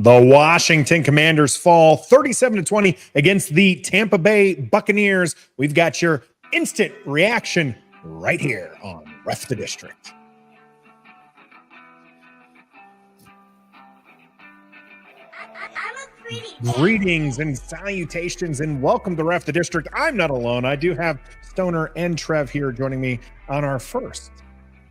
The Washington Commanders fall 37-20 against the Tampa Bay Buccaneers. We've got your instant reaction right here on Ref the District. Greetings and salutations and welcome to Ref the District. I'm not alone. I do have Stoner and Trev here joining me on our first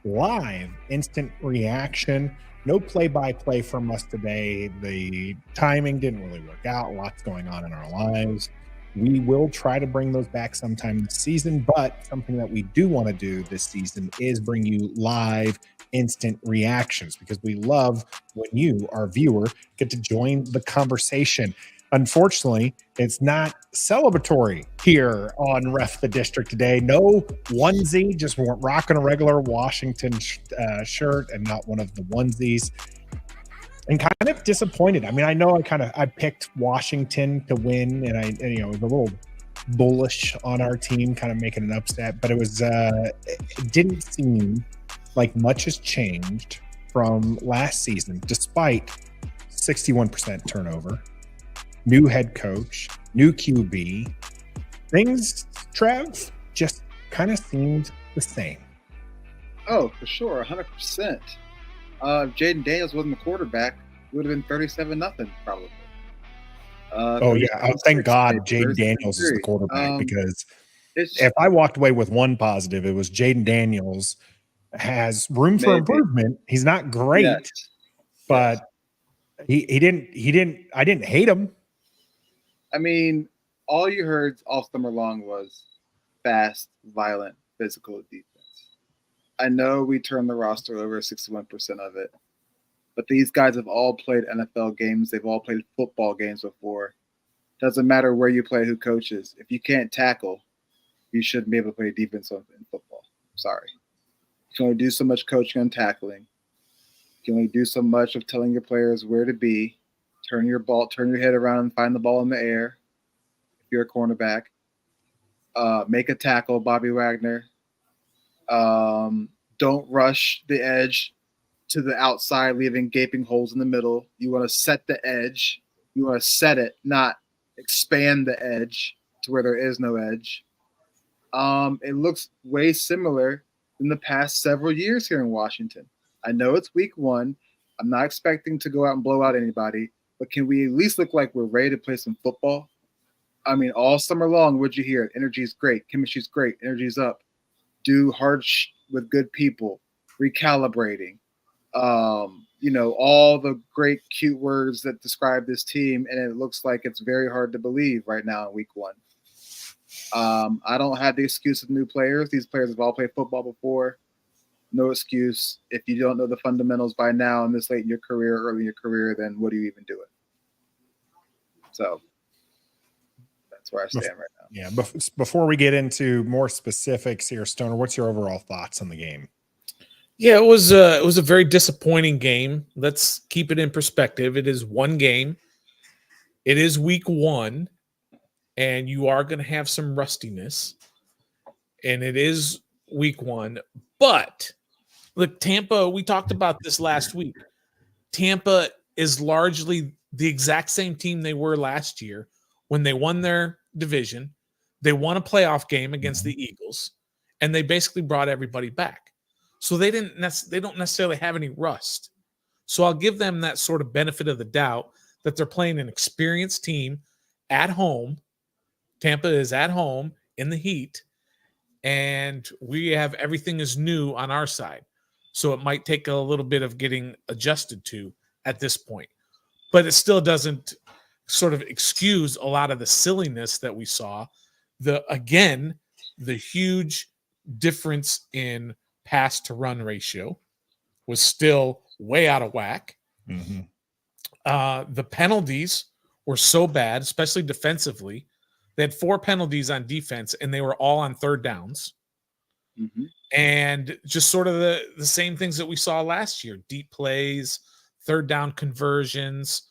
live instant reaction. No play-by-play from us today. The timing didn't really work out. Lots going on in our lives. We will try to bring those back sometime this season, but something that we do want to do this season is bring you live instant reactions because we love when you, our viewer, get to join the conversation. Unfortunately, it's not celebratory here on Ref the District today. No onesie, just rocking a regular Washington shirt and not one of the onesies. And kind of disappointed. I mean, I know I picked Washington to win, and I was a little bullish on our team, kind of making an upset, but it didn't seem like much has changed from last season, despite 61% turnover, new head coach, new QB. Things, Trev, just kind of seemed the same. Oh, for sure, 100%. If Jaden Daniels wasn't the quarterback, it would have been 37-0 probably. Thank God Jaden Daniels is the quarterback because if I walked away with one positive, it was Jaden Daniels has room for improvement. He's not great, but I didn't hate him. I mean, all you heard all summer long was fast, violent, physical defense. I know we turned the roster over 61% of it, but these guys have all played NFL games. They've all played football games before. Doesn't matter where you play, who coaches. If you can't tackle, you shouldn't be able to play defense in football. Sorry. You can only do so much coaching and tackling. You can only do so much of telling your players where to be, turn your head around and find the ball in the air if you're a cornerback. Make a tackle, Bobby Wagner. Don't rush the edge to the outside, leaving gaping holes in the middle. You want to set the edge. You want to set it, not expand the edge to where there is no edge. It looks way similar in the past several years here in Washington. I know it's week one. I'm not expecting to go out and blow out anybody, but can we at least look like we're ready to play some football? I mean, all summer long, what'd you hear? Energy's great. Chemistry's great. Energy's up. Do hard with good people. Recalibrating. All the great, cute words that describe this team, and it looks like it's very hard to believe right now in week one. I don't have the excuse of new players. These players have all played football before. No excuse. If you don't know the fundamentals by now and this late in your career, early in your career, then what are you even doing? So that's where I stand right now. Yeah. Before we get into more specifics here, Stoner, what's your overall thoughts on the game? Yeah, it was a very disappointing game. Let's keep it in perspective. It is one game. It is week one, and you are going to have some rustiness. And it is week one. But look, Tampa, we talked about this last week. Tampa is largely the exact same team they were last year when they won their division. They won a playoff game against the Eagles, and they basically brought everybody back. So they don't necessarily have any rust. So I'll give them that sort of benefit of the doubt that they're playing an experienced team at home. Tampa is at home in the heat, and we have everything is new on our side. So it might take a little bit of getting adjusted to at this point. But it still doesn't sort of excuse a lot of the silliness that we saw. The huge difference in pass to run ratio was still way out of whack. Mm-hmm. The penalties were so bad, especially defensively. They had 4 penalties on defense, and they were all on third downs. Mm-hmm. And just sort of the same things that we saw last year, deep plays, third down conversions.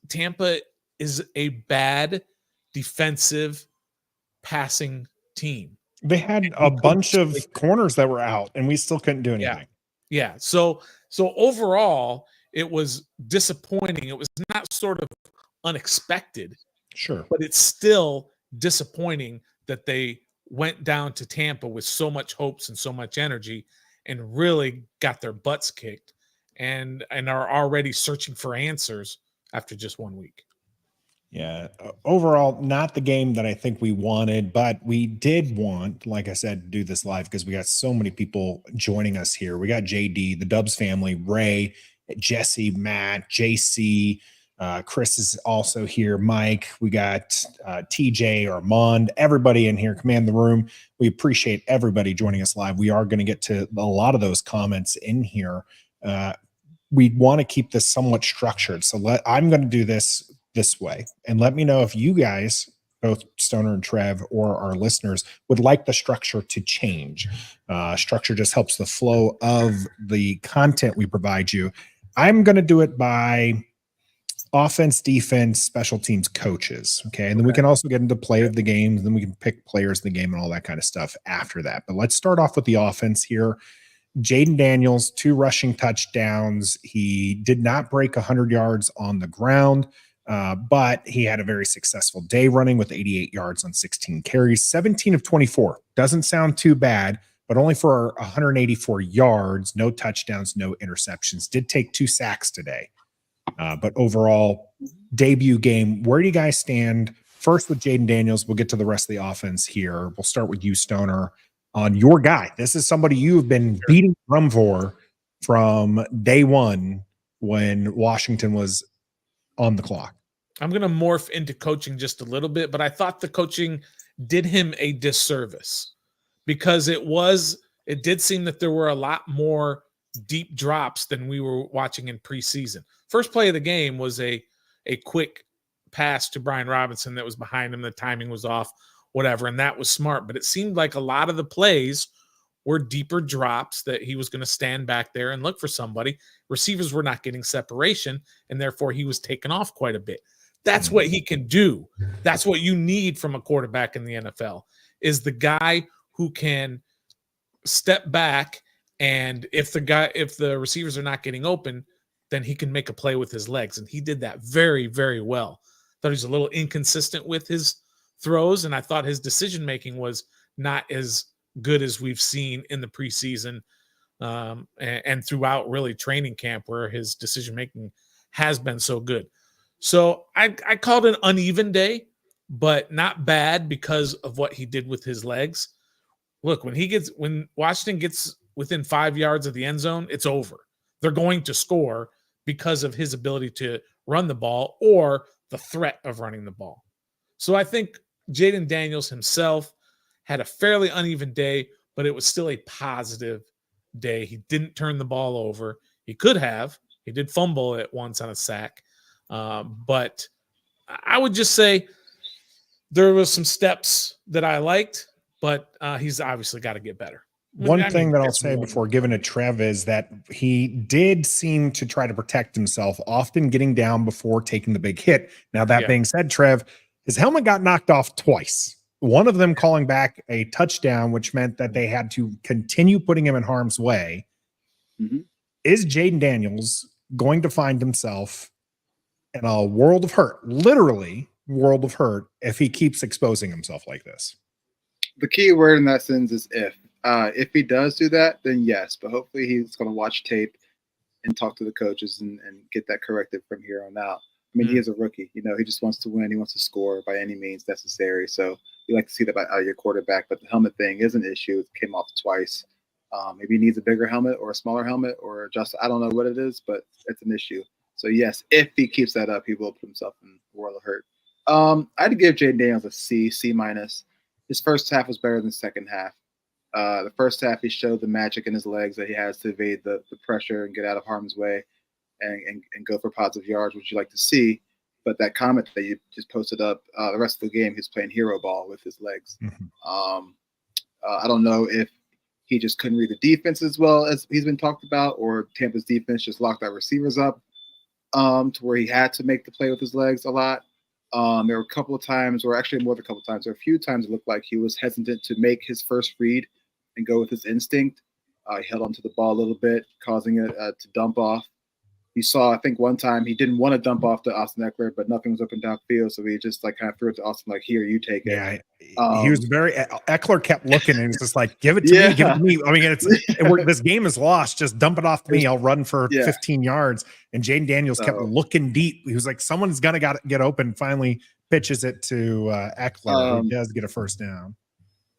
Tampa is a bad defensive passing team. They had a bunch of corners that were out, and we still couldn't do anything. Yeah. So overall, it was disappointing. It was not sort of unexpected, Sure. but it's still disappointing that they went down to Tampa with so much hopes and so much energy and really got their butts kicked and are already searching for answers after just 1 week. Yeah. Overall, not the game that I think we wanted, but we did want, like I said, to do this live because we got so many people joining us here. We got JD, the Dubs family, Ray, Jesse, Matt, JC, Chris is also here. Mike, we got TJ, Armand, everybody in here. Command the room. We appreciate everybody joining us live. We are going to get to a lot of those comments in here. We want to keep this somewhat structured. So I'm going to do this way, and let me know if you guys, both Stoner and Trev, or our listeners, would like the structure to change. Structure just helps the flow of the content we provide you. I'm going to do it by offense, defense, special teams, coaches. Okay. And then we can also get into play of the games. Then we can pick players in the game and all that kind of stuff after that. But let's start off with the offense here. Jaden Daniels, 2 rushing touchdowns. He did not break 100 yards on the ground, but he had a very successful day running with 88 yards on 16 carries, 17 of 24. Doesn't sound too bad, but only for 184 yards, no touchdowns, no interceptions. Did take 2 sacks today. But overall, debut game, where do you guys stand? First with Jaden Daniels, we'll get to the rest of the offense here. We'll start with you, Stoner, on your guy. This is somebody you've been beating the drum for from day one when Washington was on the clock. I'm going to morph into coaching just a little bit, but I thought the coaching did him a disservice because it did seem that there were a lot more deep drops than we were watching in preseason. First play of the game was a quick pass to Brian Robinson that was behind him. The timing was off, whatever, and that was smart. But it seemed like a lot of the plays were deeper drops that he was going to stand back there and look for somebody. Receivers were not getting separation, and therefore he was taken off quite a bit. That's what he can do. That's what you need from a quarterback in the NFL, is the guy who can step back, and if the receivers are not getting open, then he can make a play with his legs. And he did that very, very well. Thought he was a little inconsistent with his throws, and I thought his decision-making was not as good as we've seen in the preseason and throughout really training camp, where his decision-making has been so good. So I called it an uneven day, but not bad because of what he did with his legs. Look, when Washington gets within 5 yards of the end zone, it's over. They're going to score because of his ability to run the ball or the threat of running the ball. So I think Jaden Daniels himself had a fairly uneven day, but it was still a positive day. He didn't turn the ball over. He could have. He did fumble at once on a sack. But I would just say there was some steps that I liked, but he's obviously got to get better. One thing that I'll say before giving it to Trev is that he did seem to try to protect himself, often getting down before taking the big hit. Now, that being said, Trev, his helmet got knocked off twice. One of them calling back a touchdown, which meant that they had to continue putting him in harm's way. Mm-hmm. Is Jaden Daniels going to find himself in a world of hurt, literally world of hurt, if he keeps exposing himself like this? The key word in that sentence is if. If he does do that, then yes. But hopefully he's going to watch tape and talk to the coaches and get that corrected from here on out. I mean, he is a rookie. You know, he just wants to win. He wants to score by any means necessary. So you like to see that out of your quarterback. But the helmet thing is an issue. It came off twice. Maybe he needs a bigger helmet or a smaller helmet or just I don't know what it is, but it's an issue. So, yes, if he keeps that up, he will put himself in a world of hurt. I'd give Jaden Daniels a C, C-. His first half was better than the second half. The first half, he showed the magic in his legs that he has to evade the pressure and get out of harm's way and go for positive yards, which you like to see. But that comment that you just posted up, the rest of the game, he's playing hero ball with his legs. Mm-hmm. I don't know if he just couldn't read the defense as well as he's been talked about, or Tampa's defense just locked our receivers up to where he had to make the play with his legs a lot. There were a couple of times, or actually more than a couple of times, there were a few times it looked like he was hesitant to make his first read and go with his instinct. He held onto the ball a little bit, causing it to dump off. You saw, I think, one time he didn't want to dump off to Austin Eckler, but nothing was open downfield, so he just like kind of threw it to Austin, like, "Here, you take it." Yeah, he was very. Eckler kept looking, and he's just like, "Give it to Yeah. me, give it to me." I mean, this game is lost. Just dump it off to me. I'll run for 15 yards. And Jaden Daniels kept looking deep. He was like, "Someone's gonna get open." Finally, pitches it to Eckler, who does get a first down.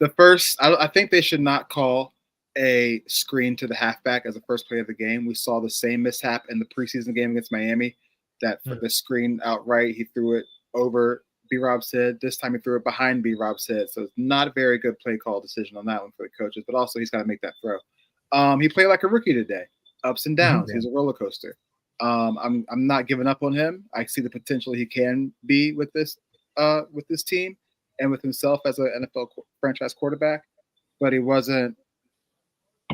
I think they should not call a screen to the halfback as the first play of the game. We saw the same mishap in the preseason game against Miami. That for the screen outright, he threw it over B-Rob's head. This time he threw it behind B-Rob's head. So it's not a very good play call decision on that one for the coaches, but also he's got to make that throw. He played like a rookie today, ups and downs. He's a roller coaster. I'm not giving up on him. I see the potential he can be with this team and with himself as an NFL franchise quarterback, but he wasn't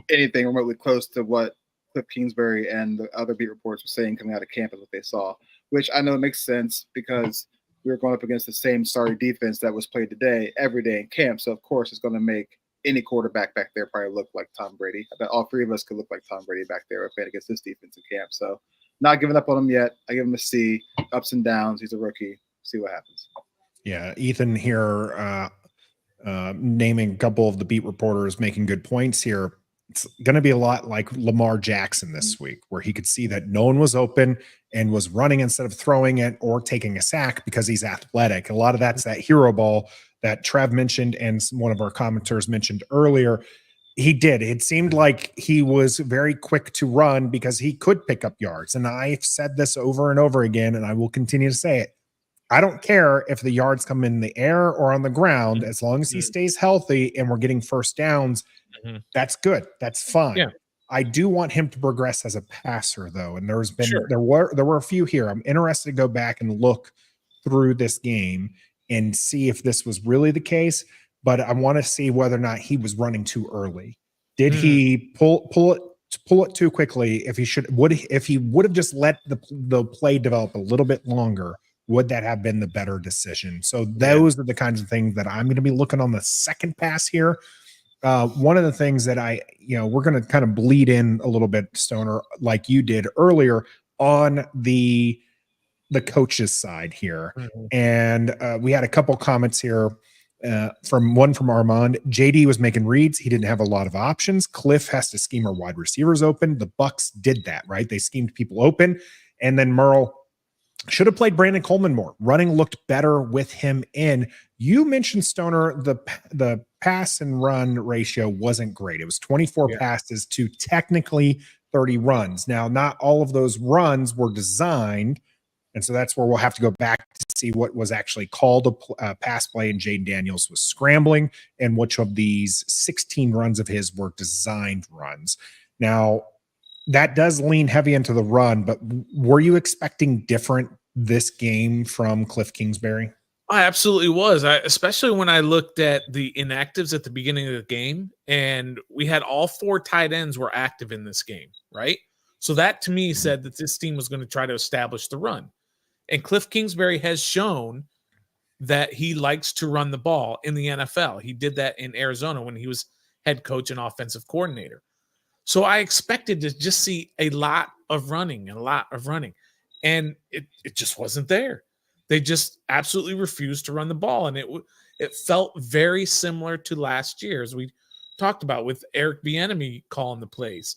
anything remotely close to what Cliff Kingsbury and the other beat reports were saying coming out of camp, is what they saw, which I know makes sense because we were going up against the same sorry defense that was played today every day in camp. So of course it's going to make any quarterback back there probably look like Tom Brady. I bet all three of us could look like Tom Brady back there playing against this defense in camp. So not giving up on him yet. I give him a C, ups and downs. He's a rookie. See what happens. Yeah, Ethan here naming a couple of the beat reporters making good points here. It's going to be a lot like Lamar Jackson this week, where he could see that no one was open and was running instead of throwing it or taking a sack because he's athletic. A lot of that's that hero ball that Trev mentioned and one of our commenters mentioned earlier. He did. It seemed like he was very quick to run because he could pick up yards. And I've said this over and over again, and I will continue to say it. I don't care if the yards come in the air or on the ground, as long as he stays healthy and we're getting first downs. That's good. That's fine. Yeah. I do want him to progress as a passer, though. And there were a few here. I'm interested to go back and look through this game and see if this was really the case. But I want to see whether or not he was running too early. Did he pull it too quickly? If he would have just let the play develop a little bit longer, would that have been the better decision? So those are the kinds of things that I'm going to be looking on the second pass here. One of the things that we're going to kind of bleed in a little bit, Stoner, like you did earlier on the coach's side here. And we had a couple comments here from Armand. JD was making reads. He didn't have a lot of options. Cliff has to scheme our wide receivers open. The Bucs did that, right? They schemed people open. And then Merle should have played Brandon Coleman more. Running looked better with him in. You mentioned, Stoner, the pass and run ratio wasn't great. It was 24 passes to technically 30 runs. Now, not all of those runs were designed, and so that's where we'll have to go back to see what was actually called a pass play, and Jaden Daniels was scrambling, and which of these 16 runs of his were designed runs. Now, that does lean heavy into the run, but were you expecting different this game from Cliff Kingsbury? I absolutely was. Especially when I looked at the inactives at the beginning of the game, and we had all four tight ends were active in this game, right? So that to me said that this team was going to try to establish the run. And Cliff Kingsbury has shown that he likes to run the ball in the NFL. He did that in Arizona when he was head coach and offensive coordinator. So I expected to just see a lot of running. And it just wasn't there. They just absolutely refused to run the ball. And it felt very similar to last year, as we talked about with Eric Bieniemy calling the plays.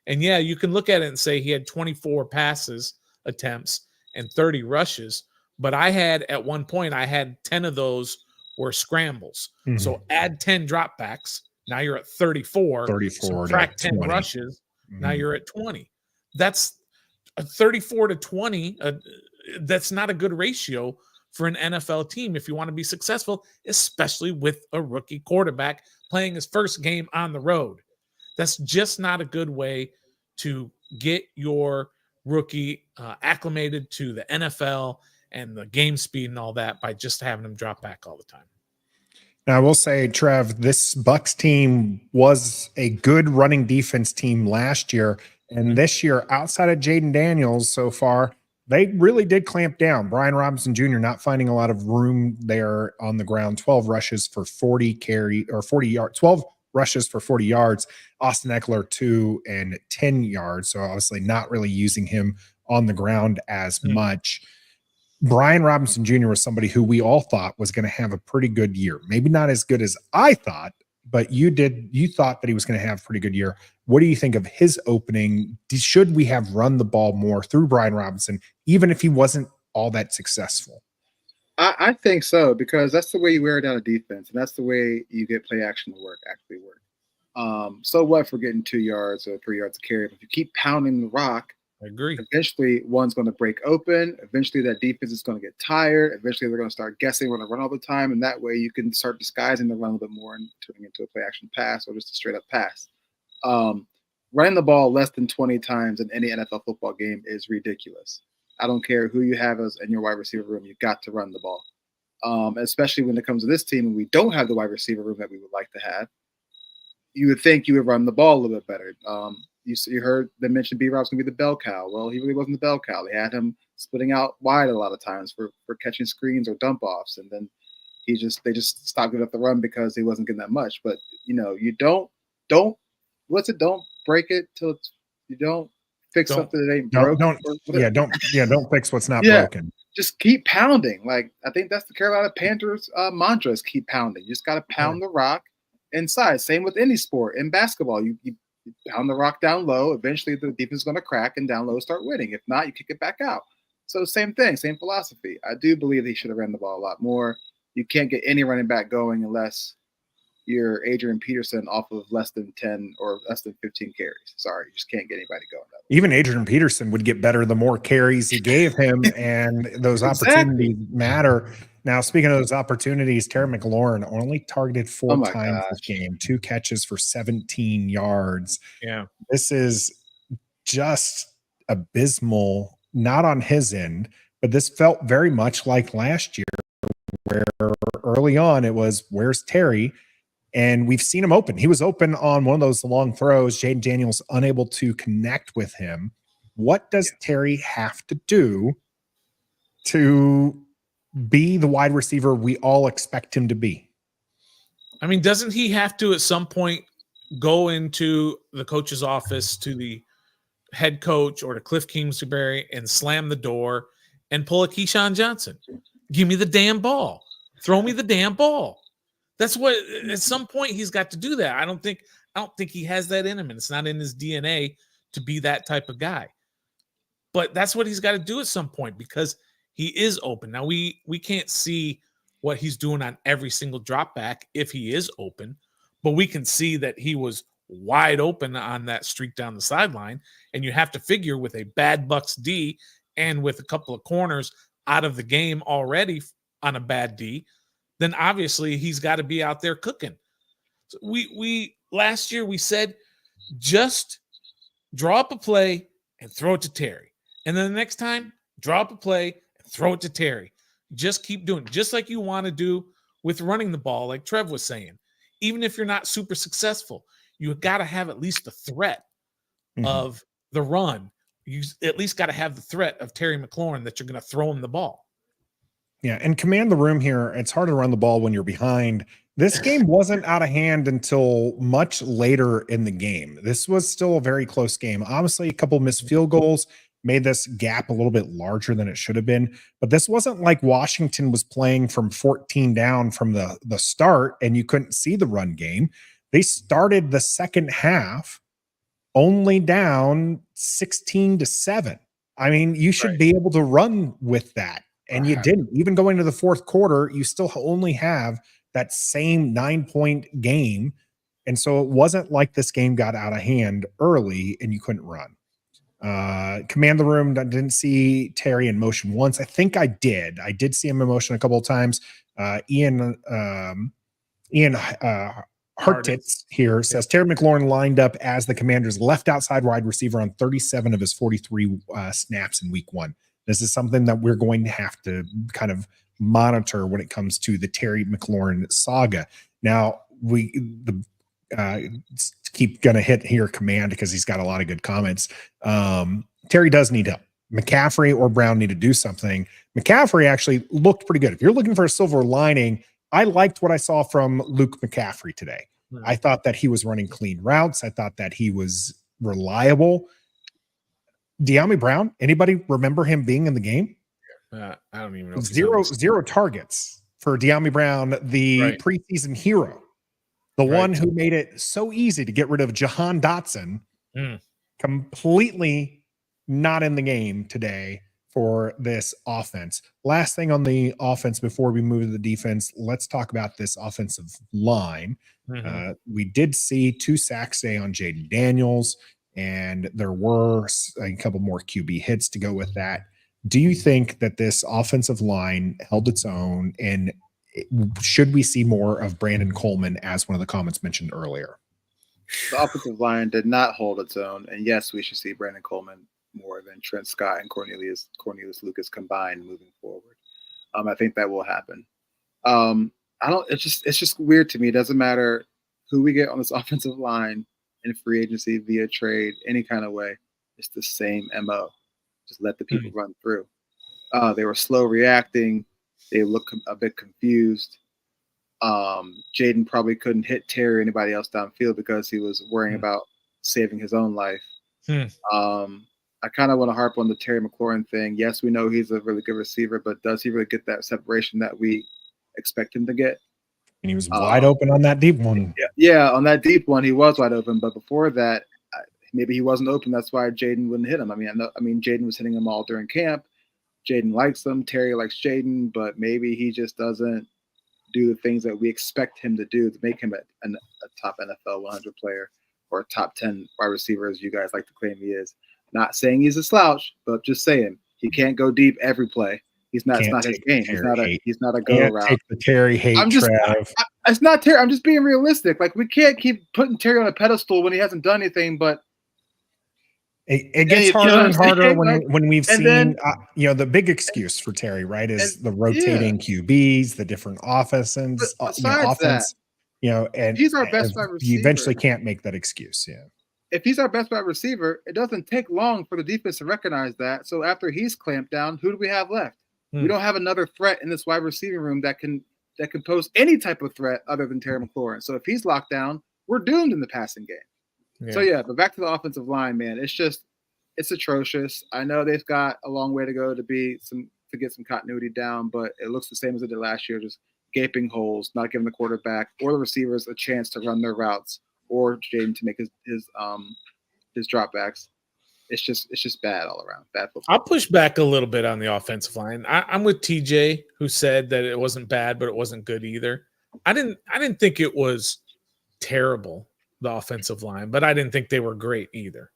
And yeah, you can look at it and say he had 24 passes attempts and 30 rushes. But at one point, I had 10 of those were scrambles. So add 10 dropbacks. Now you're at 34. 34 subtract 10 rushes. Now you're at 20. That's a 34 to 20. That's not a good ratio for an NFL team if you want to be successful, especially with a rookie quarterback playing his first game on the road. That's just not a good way to get your rookie acclimated to the NFL and the game speed and all that by just having him drop back all the time. Now, I will say, Trev, this Bucs team was a good running defense team last year. And this year, outside of Jaden Daniels so far, they really did clamp down. Brian Robinson Jr. not finding a lot of room there on the ground. 12 rushes for 40 yards. 12 rushes for 40 yards. Austin Eckler 2 and 10 yards. So obviously not really using him on the ground as much. Brian Robinson Jr. was somebody who we all thought was going to have a pretty good year. Maybe not as good as I thought, but you thought that he was going to have a pretty good year. What do you think of his opening? Should we have run the ball more through Brian Robinson, even if he wasn't all that successful? I think so, because that's the way you wear down a defense, and that's the way you get play action to actually work. So what if we're getting 2 yards or 3 yards of carry? If you keep pounding the rock, I agree. Eventually, one's going to break open. Eventually, that defense is going to get tired. Eventually, they're going to start guessing we're going to run all the time, and that way you can start disguising the run a little bit more and turning into a play action pass or just a straight up pass. Running the ball less than 20 times in any NFL football game is ridiculous. I don't care who you have as in your wide receiver room. You got to run the ball, especially when it comes to this team and we don't have the wide receiver room that we would like to have. You would think you would run the ball a little bit better. You heard them mention B-Rob's going to be the bell cow. Well, he really wasn't the bell cow. They had him splitting out wide a lot of times for catching screens or dump offs, and then they just stopped giving up the run because he wasn't getting that much. But you don't break it till you don't fix something that ain't broken. Don't fix what's not broken. Just keep pounding. Like, I think that's the Carolina Panthers mantra is keep pounding. You just got to pound the rock inside. Same with any sport. In basketball, you pound the rock down low. Eventually, the defense is going to crack and down low start winning. If not, you kick it back out. So same thing, same philosophy. I do believe he should have ran the ball a lot more. You can't get any running back going unless you're Adrian Peterson off of less than 10 or less than 15 carries. Sorry, you just can't get anybody going that way. Even Adrian Peterson would get better the more carries you gave him, and those opportunities matter. Now, speaking of those opportunities, Terry McLaurin only targeted 4 times this game, 2 catches for 17 yards. Yeah. This is just abysmal, not on his end, but this felt very much like last year, where early on it was, where's Terry? And we've seen him open. He was open on one of those long throws. Jaden Daniels unable to connect with him. What does Terry have to do to be the wide receiver we all expect him to be? I mean, doesn't he have to at some point go into the coach's office to the head coach or to Cliff Kingsbury and slam the door and pull a Keyshawn Johnson? Give me the damn ball. Throw me the damn ball. That's what at some point he's got to do that. I don't think he has that in him, and it's not in his DNA to be that type of guy. But that's what he's got to do at some point because he is open. Now we can't see what he's doing on every single drop back if he is open, but we can see that he was wide open on that streak down the sideline. And you have to figure with a bad Bucs D and with a couple of corners out of the game already on a bad D, then obviously he's got to be out there cooking. So we last year we said just draw up a play and throw it to Terry. And then the next time, draw up a play and throw it to Terry. Just keep doing it, just like you want to do with running the ball, like Trev was saying. Even if you're not super successful, you got to have at least the threat of the run. You at least got to have the threat of Terry McLaurin that you're going to throw him the ball. Yeah, and command the room here. It's hard to run the ball when you're behind. This game wasn't out of hand until much later in the game. This was still a very close game. Obviously, a couple missed field goals made this gap a little bit larger than it should have been. But this wasn't like Washington was playing from 14 down from the start and you couldn't see the run game. They started the second half only down 16-7. I mean, you should be able to run with that. And you didn't. Even going to the fourth quarter, you still only have that same 9-point game. And so it wasn't like this game got out of hand early and you couldn't run. Command the room. I didn't see Terry in motion once. I think I did. I did see him in motion a couple of times. Ian Hartitz here says Terry McLaurin lined up as the Commanders' left outside wide receiver on 37 of his 43 snaps in week 1. This is something that we're going to have to kind of monitor when it comes to the Terry McLaurin saga. Now, keep going to hit here command because he's got a lot of good comments. Terry does need help. McCaffrey or Brown need to do something. McCaffrey actually looked pretty good. If you're looking for a silver lining, I liked what I saw from Luke McCaffrey today. I thought that he was running clean routes. I thought that he was reliable. De'Ami Brown, anybody remember him being in the game? I don't even know. If zero targets for De'Ami Brown, the preseason hero, the one who made it so easy to get rid of Jahan Dotson. Completely not in the game today for this offense. Last thing on the offense before we move to the defense, let's talk about this offensive line. We did see 2 sacks today on Jaden Daniels, and there were a couple more QB hits to go with that. Do you think that this offensive line held its own, and should we see more of Brandon Coleman, as one of the comments mentioned earlier? The offensive line did not hold its own, and yes, we should see Brandon Coleman more than Trent Scott and Cornelius Lucas combined moving forward. I think that will happen. It's just weird to me. It doesn't matter who we get on this offensive line in free agency, via trade, any kind of way. It's the same MO. Just let the people run through. They were slow reacting. They look a bit confused. Jaden probably couldn't hit Terry or anybody else downfield because he was worrying about saving his own life. I kind of want to harp on the Terry McLaurin thing. Yes, we know he's a really good receiver, but does he really get that separation that we expect him to get? And he was wide open on that deep one. Yeah, on that deep one, he was wide open. But before that, maybe he wasn't open. That's why Jaden wouldn't hit him. I mean, Jaden was hitting him all during camp. Jaden likes him. Terry likes Jaden, but maybe he just doesn't do the things that we expect him to do to make him a top NFL 100 player or a top 10 wide receiver, as you guys like to claim he is. Not saying he's a slouch, but just saying he can't go deep every play. It's not his game. He's not a go around. Take the Terry hate, Trev. It's not Terry. I'm just being realistic. Like, we can't keep putting Terry on a pedestal when he hasn't done anything. But it gets harder and harder when we've seen the big excuse for Terry, right, is the rotating QBs, the different offenses, offense. And he's our best wide receiver. You eventually can't make that excuse. Yeah. If he's our best wide receiver, it doesn't take long for the defense to recognize that. So after he's clamped down, who do we have left? We don't have another threat in this wide receiving room that can pose any type of threat other than Terry McLaurin. So if he's locked down, we're doomed in the passing game. Yeah. So but back to the offensive line, man. It's atrocious. I know they've got a long way to go to get some continuity down, but it looks the same as it did last year, just gaping holes, not giving the quarterback or the receivers a chance to run their routes, or Jaden to make his dropbacks. It's just bad all around. Bad football. I'll push back a little bit on the offensive line. I'm with TJ, who said that it wasn't bad, but it wasn't good either. I didn't think it was terrible, the offensive line, but I didn't think they were great either.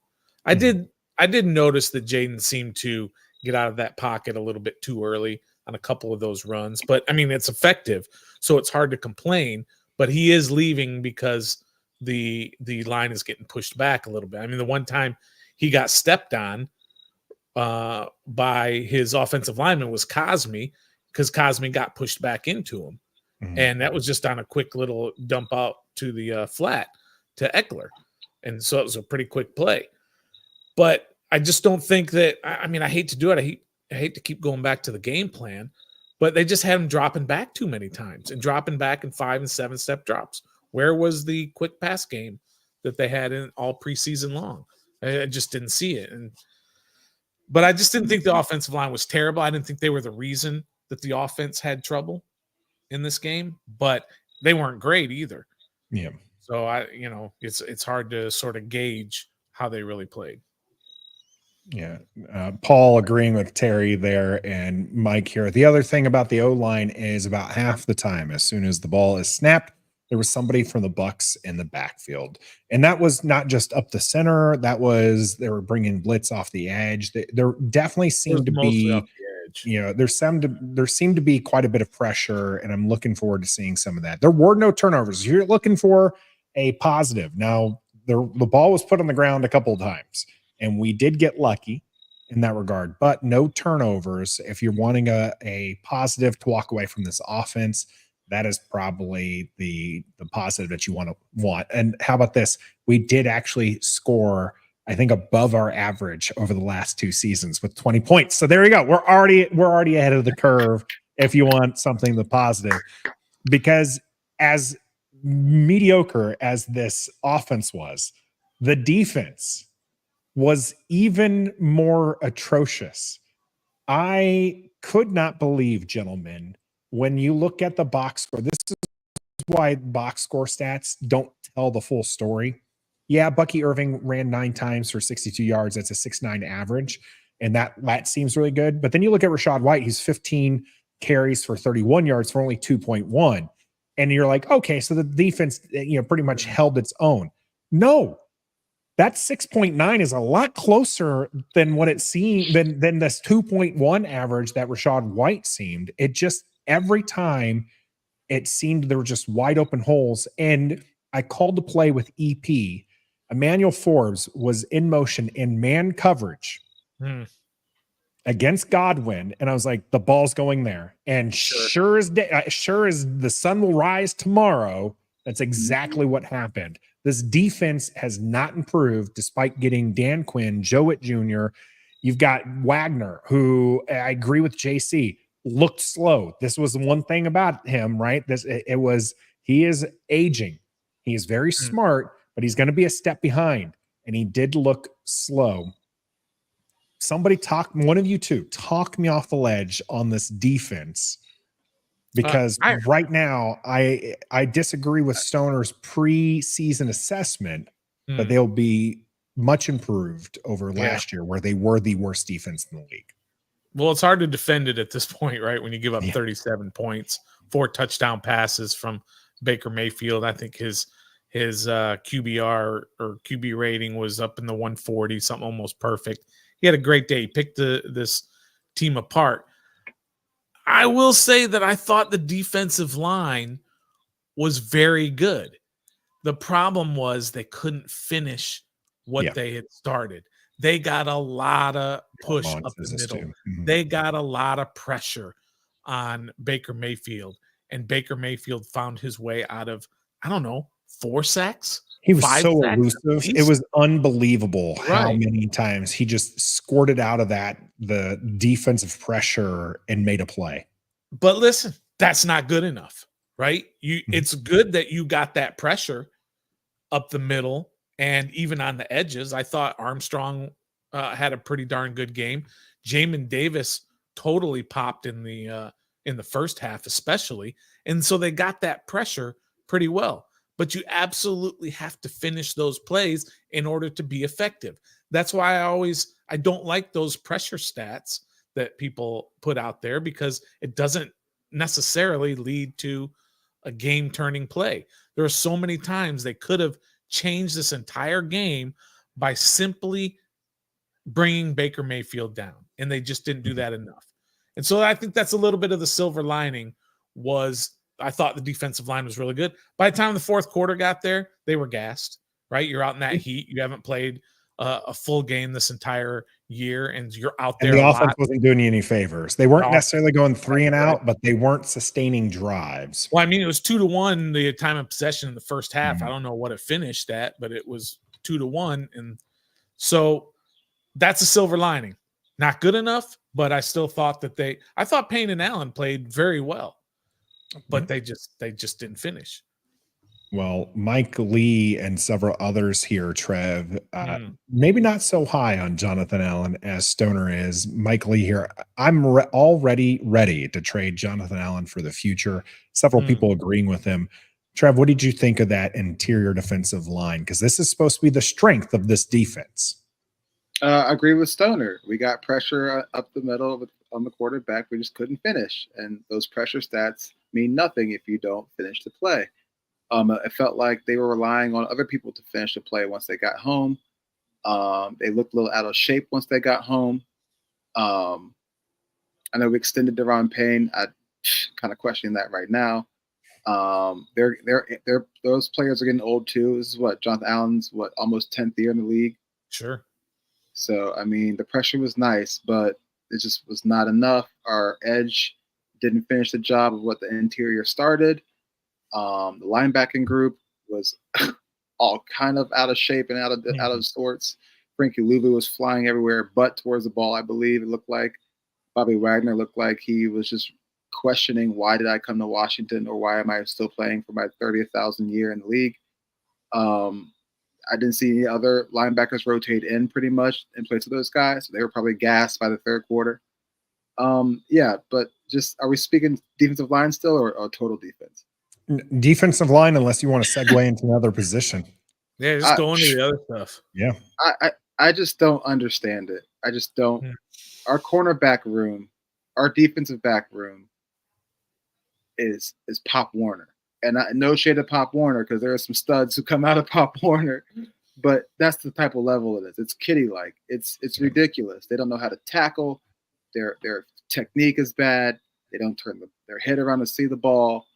I did notice that Jaden seemed to get out of that pocket a little bit too early on a couple of those runs, but I mean, it's effective, so it's hard to complain. But he is leaving because the line is getting pushed back a little bit. I mean, the one time he got stepped on by his offensive lineman was Cosme, because Cosme got pushed back into him. And that was just on a quick little dump out to the flat to Eckler. And so it was a pretty quick play. But I just don't think that – I mean, I hate to do it. I hate to keep going back to the game plan, but they just had him dropping back too many times and dropping back in 5 and 7 step drops. Where was the quick pass game that they had in all preseason long? I just didn't see it. But I just didn't think the offensive line was terrible. I didn't think they were the reason that the offense had trouble in this game, but they weren't great either. Yeah. So it's hard to sort of gauge how they really played. Yeah. Paul agreeing with Terry there and Mike here. The other thing about the O-line is about half the time, as soon as the ball is snapped, there was somebody from the Bucs in the backfield. And that was not just up the center. They were bringing blitz off the edge. There definitely seemed to be, there seemed to be quite a bit of pressure, and I'm looking forward to seeing some of that. There were no turnovers. You're looking for a positive. Now, the ball was put on the ground a couple of times, and we did get lucky in that regard, but no turnovers. If you're wanting a positive to walk away from this offense, that is probably the positive that you want. And how about this? We did actually score, I think, above our average over the last 2 seasons with 20 points. So there you go. We're already ahead of the curve if you want something the positive. Because as mediocre as this offense was, the defense was even more atrocious. I could not believe, gentlemen, when you look at the box score, this is why box score stats don't tell the full story. Yeah, Bucky Irving ran 9 times for 62 yards. That's a 6.9 average. And that seems really good. But then you look at Rachaad White, he's 15 carries for 31 yards for only 2.1. And you're like, okay, so the defense, pretty much held its own. No, that 6.9 is a lot closer than what it seemed than this 2.1 average that Rachaad White seemed. It just every time it seemed there were just wide open holes. And I called the play with EP. Emmanuel Forbes was in motion in man coverage against Godwin. And I was like, the ball's going there. And sure as the sun will rise tomorrow, that's exactly what happened. This defense has not improved despite getting Dan Quinn, Jowett Jr. You've got Wagner, who I agree with JC, looked slow. This was the one thing about him, right? He is aging. He is very smart, but he's going to be a step behind. And he did look slow. Somebody one of you two, talk me off the ledge on this defense. Because right now, I disagree with Stoner's preseason assessment, but they'll be much improved over last year, where they were the worst defense in the league. Well, it's hard to defend it at this point, right? When you give up 37 points, 4 touchdown passes from Baker Mayfield. I think his QBR or QB rating was up in the 140, something almost perfect. He had a great day. He picked this team apart. I will say that I thought the defensive line was very good. The problem was they couldn't finish what they had started. They got a lot of push up the middle. They got a lot of pressure on Baker Mayfield, and Baker Mayfield found his way out of, 4 sacks. He was so elusive. It was unbelievable how many times he just squirted out of the defensive pressure and made a play. But listen, that's not good enough, right? It's good that you got that pressure up the middle and even on the edges. I thought Armstrong had a pretty darn good game. Jamin Davis totally popped in the first half, especially, and so they got that pressure pretty well. But you absolutely have to finish those plays in order to be effective. That's why I don't like those pressure stats that people put out there, because it doesn't necessarily lead to a game-turning play. There are so many times they could have changed this entire game by simply bringing Baker Mayfield down, and they just didn't do that enough. And so I think that's a little bit of the silver lining. I thought the defensive line was really good. By the time the fourth quarter got there, they were gassed, right? You're out in that heat. You haven't played a full game this entire year, and you're out there. And the offense wasn't doing you any favors. They weren't necessarily going 3 and out, but they weren't sustaining drives. Well, it was 2-1 the time of possession in the first half. I don't know what it finished at, but it was 2-1, and so that's a silver lining. Not good enough, but I still thought I thought Payne and Allen played very well, but they just didn't finish. Well, Mike Lee and several others here, Trev, maybe not so high on Jonathan Allen as Stoner is. Mike Lee here, I'm already ready to trade Jonathan Allen for the future. Several people agreeing with him. Trev, what did you think of that interior defensive line? Because this is supposed to be the strength of this defense. I agree with Stoner. We got pressure up the middle on the quarterback. We just couldn't finish. And those pressure stats mean nothing if you don't finish the play. It felt like they were relying on other people to finish the play once they got home. They looked a little out of shape once they got home. I know we extended Deron Payne. I kind of questioning that right now. Those players are getting old too. This is Jonathan Allen's almost 10th year in the league. Sure. So the pressure was nice, but it just was not enough. Our edge didn't finish the job of what the interior started. The linebacking group was all kind of out of shape and out of sorts. Frankie Louvu was flying everywhere but towards the ball, I believe it looked like. Bobby Wagner looked like he was just questioning, why did I come to Washington, or why am I still playing for my 30,000th year in the league? I didn't see any other linebackers rotate in pretty much in place of those guys. So they were probably gassed by the third quarter. Yeah, but just are we speaking defensive line still or total defense? Defensive line, unless you want to segue into another position. Yeah, just go into the other stuff. Yeah. I just don't understand it. I just don't. Yeah. Our cornerback room, our defensive back room is Pop Warner. And no shade of Pop Warner because there are some studs who come out of Pop Warner, but that's the type of level it is. It's kiddie-like. It's ridiculous. They don't know how to tackle. Their technique is bad. They don't turn their head around to see the ball.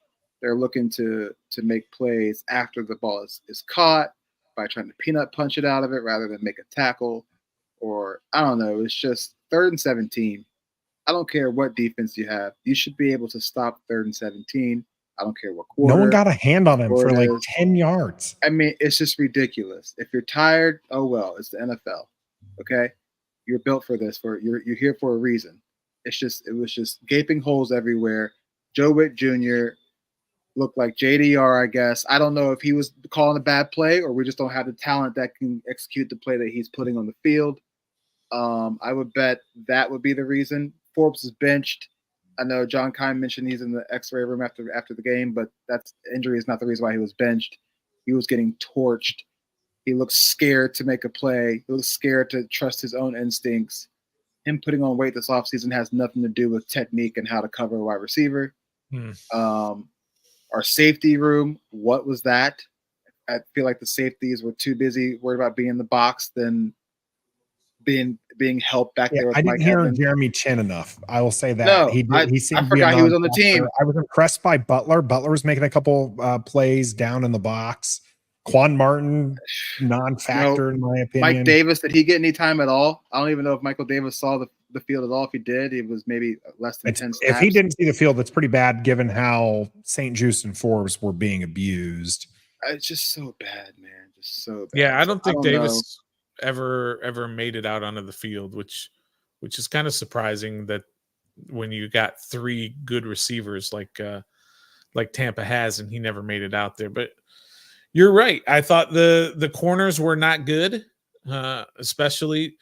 They're looking to make plays after the ball is caught by trying to peanut punch it out of it rather than make a tackle. Or I don't know. It's just 3rd and 17. I don't care what defense you have. You should be able to stop 3rd and 17. I don't care what quarter. No one got a hand on him for like 10 yards. I mean, it's just ridiculous. If you're tired, oh well, it's the NFL. Okay? You're built for this. You're here for a reason. It was just gaping holes everywhere. Joe Witt Jr. looked like JDR, I guess. I don't know if he was calling a bad play or we just don't have the talent that can execute the play that he's putting on the field. I would bet that would be the reason. Forbes is benched. I know John Kine mentioned he's in the X-ray room after the game, but that's injury is not the reason why he was benched. He was getting torched. He looks scared to make a play. He looks scared to trust his own instincts. Him putting on weight this offseason has nothing to do with technique and how to cover a wide receiver. Our safety room, what was that? I feel like the safeties were too busy worried about being in the box than being helped back there with I didn't Mike hear Evans. Jeremy Chin enough. I will say that. No, he seemed I to be forgot he was on the team. I was impressed by Butler. Butler was making a couple plays down in the box. Quan Martin, non-factor in my opinion. Mike Davis, did he get any time at all? I don't even know if Michael Davis saw the field at all. If he did, it was maybe less than 10 snaps. If he didn't see the field, that's pretty bad given how St. Just and Forbes were being abused. It's just so bad, man. Just so bad. Yeah, I don't think Davis ever made it out onto the field, which is kind of surprising that when you got 3 good receivers like Tampa has, and he never made it out there. But you're right. I thought the corners were not good, especially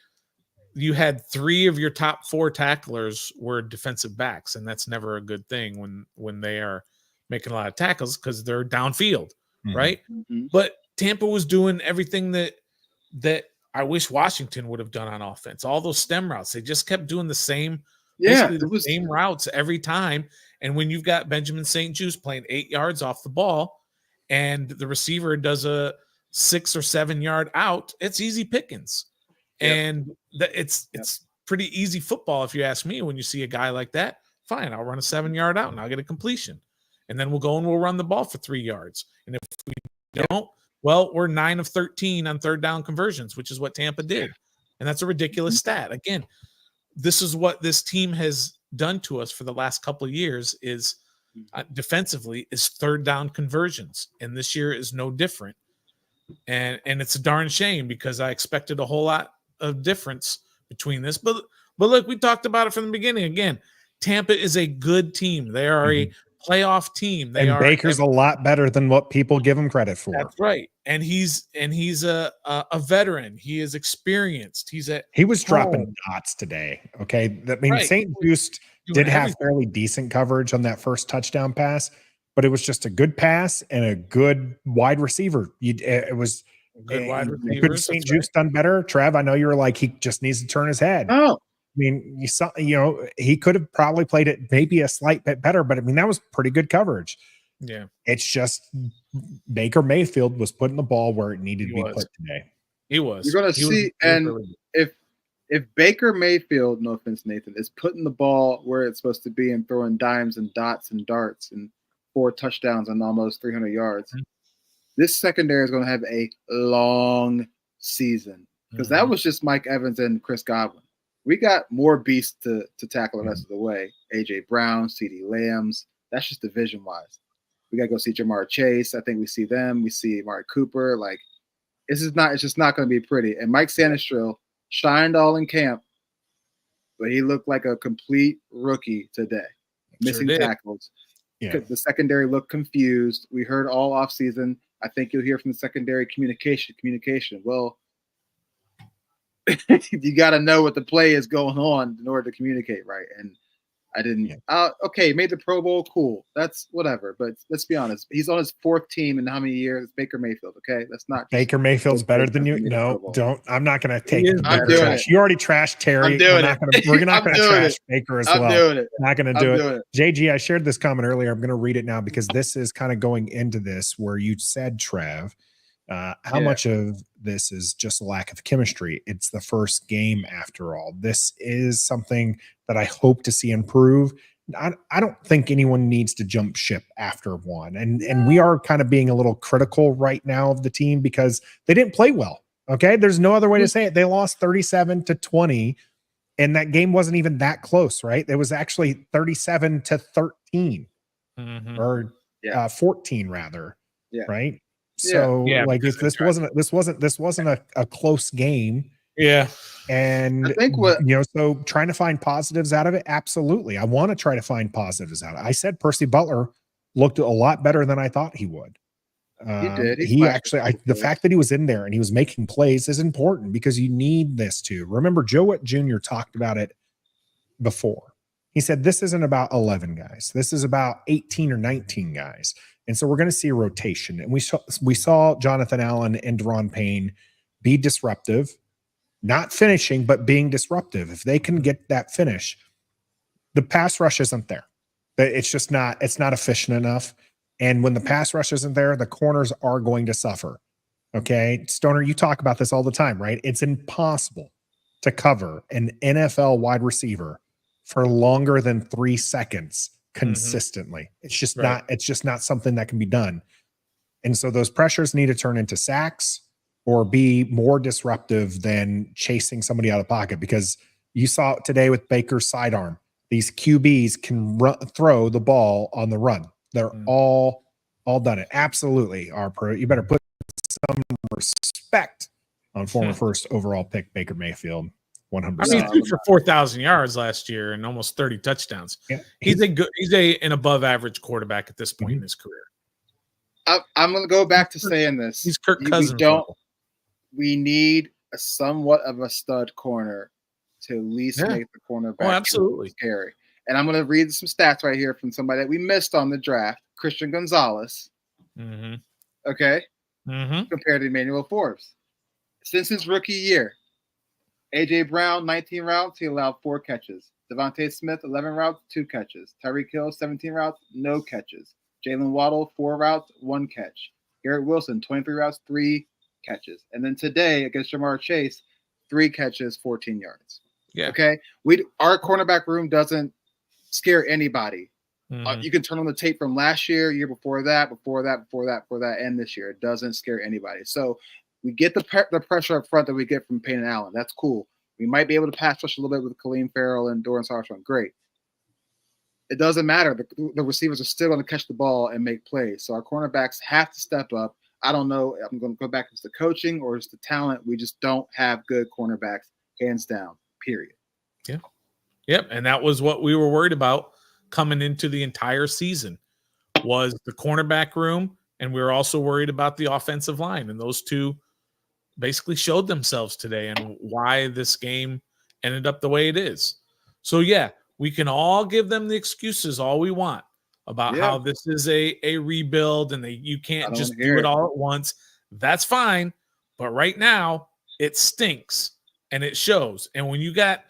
you had 3 of your top 4 tacklers were defensive backs, and that's never a good thing when they are making a lot of tackles because they're downfield, right? Mm-hmm. But Tampa was doing everything that I wish Washington would have done on offense. All those stem routes, they just kept doing the same, same routes every time. And when you've got Benjamin St. Just playing 8 yards off the ball, and the receiver does a 6 or 7 yard out, it's easy pickings. Yep. And it's pretty easy football if you ask me. When you see a guy like that, fine, I'll run a 7 yard out and I'll get a completion. And then we'll go and we'll run the ball for 3 yards. And if we don't, well, we're 9 of 13 on 3rd down conversions, which is what Tampa did. And that's a ridiculous stat. Again, this is what this team has done to us for the last couple of years is defensively is 3rd down conversions. And this year is no different. And it's a darn shame because I expected a whole lot of difference between this. But look, we talked about it from the beginning. Again, Tampa is a good team. They are a playoff team. Baker's a lot better than what people give him credit for. That's right. And he's a veteran. He is experienced. He was dropping dots today. Okay. I mean, St. Just did have fairly decent coverage on that first touchdown pass, but it was just a good pass and a good wide receiver. It was good wide receiver. Could St. Just done better? Trev, I know you were like, he just needs to turn his head. Oh, I mean, you saw, he could have probably played it maybe a slight bit better, but I mean, that was pretty good coverage. Yeah. It's just Baker Mayfield was putting the ball where it needed to be put today. He was. You're going to see, and if Baker Mayfield, no offense, Nathan, is putting the ball where it's supposed to be and throwing dimes and dots and darts and 4 touchdowns and almost 300 yards, this secondary is going to have a long season because that was just Mike Evans and Chris Godwin. We got more beasts to tackle the rest of the way. A.J. Brown, C.D. Lambs. That's just division-wise. We got to go see Jamar Chase. I think we see them. We see Amari Cooper. Like, it's just not going to be pretty. And Mike Sanistrill shined all in camp, but he looked like a complete rookie today. Missing tackles. Yeah. The secondary looked confused. We heard all offseason I think you'll hear from the secondary communication. Well, you got to know what the play is going on in order to communicate right. And I didn't. Okay, made the Pro Bowl. Cool. That's whatever. But let's be honest. He's on his 4th team in how many years? It's Baker Mayfield. Okay, that's not. Baker Mayfield's better than you. No, don't. I'm not going to take. I'm doing trash. You already trashed Terry. I'm doing We're not going to trash Baker as well. I'm doing it. Not going to do it. JG, I shared this comment earlier. I'm going to read it now because this is kind of going into this where you said, Trev, how much of this is just a lack of chemistry? It's the first game after all. This is something that I hope to see improve. I don't think anyone needs to jump ship after one. And we are kind of being a little critical right now of the team because they didn't play well. Okay. There's no other way to say it. They lost 37-20 and that game wasn't even that close, right? It was actually 37-13 or 14 rather. Yeah. Right. So like if this wasn't a close game. Yeah. And I think so trying to find positives out of it. Absolutely. I want to try to find positives out of it. I said Percy Butler looked a lot better than I thought he would. He did. The fact that he was in there and he was making plays is important because you need this too. Remember, Joe Witt Jr. talked about it before. He said, this isn't about 11 guys. This is about 18 or 19 guys. And so we're going to see a rotation. And we saw Jonathan Allen and Deron Payne be disruptive. Not finishing, but being disruptive. If they can get that finish, the pass rush isn't there. It's not efficient enough. And when the pass rush isn't there, the corners are going to suffer. Okay. Stoner, you talk about this all the time, right? It's impossible to cover an NFL wide receiver for longer than 3 seconds consistently. It's just not something that can be done. And so those pressures need to turn into sacks or be more disruptive than chasing somebody out of the pocket, because you saw it today with Baker's sidearm. These QBs can throw the ball on the run. They're all done it. Absolutely, you better put some respect on former first overall pick Baker Mayfield. 100%. I mean, he threw for 4,000 yards last year and almost 30 touchdowns. Yeah, he's an above average quarterback at this point in his career. I'm going to go back to saying this. He's Kirk Cousins. We need a somewhat of a stud corner to at least make the cornerback absolutely scary. And I'm going to read some stats right here from somebody that we missed on the draft, Christian Gonzalez. Okay? Compared to Emmanuel Forbes. Since his rookie year, A.J. Brown, 19 routes, he allowed 4 catches. Devontae Smith, 11 routes, 2 catches. Tyreek Hill, 17 routes, no catches. Jalen Waddle, 4 routes, 1 catch. Garrett Wilson, 23 routes, 3 catches. And then today against Jamar Chase, 3 catches, 14 yards. Yeah. Okay. Our cornerback room doesn't scare anybody. You can turn on the tape from last year before that, and this year. It doesn't scare anybody. So we get the pressure up front that we get from Payne and Allen. That's cool. We might be able to pass rush a little bit with Khalil Farrell and Dorrance Armstrong. Great. It doesn't matter. The receivers are still going to catch the ball and make plays. So our cornerbacks have to step up. I don't know. I'm going to go back to the coaching or it's the talent. We just don't have good cornerbacks, hands down, period. Yeah. Yep. And that was what we were worried about coming into the entire season was the cornerback room. And we were also worried about the offensive line. And those two basically showed themselves today and why this game ended up the way it is. So, yeah, we can all give them the excuses all we want about how this is a rebuild and you can't just do it all at once. That's fine. But right now, it stinks and it shows. And when you got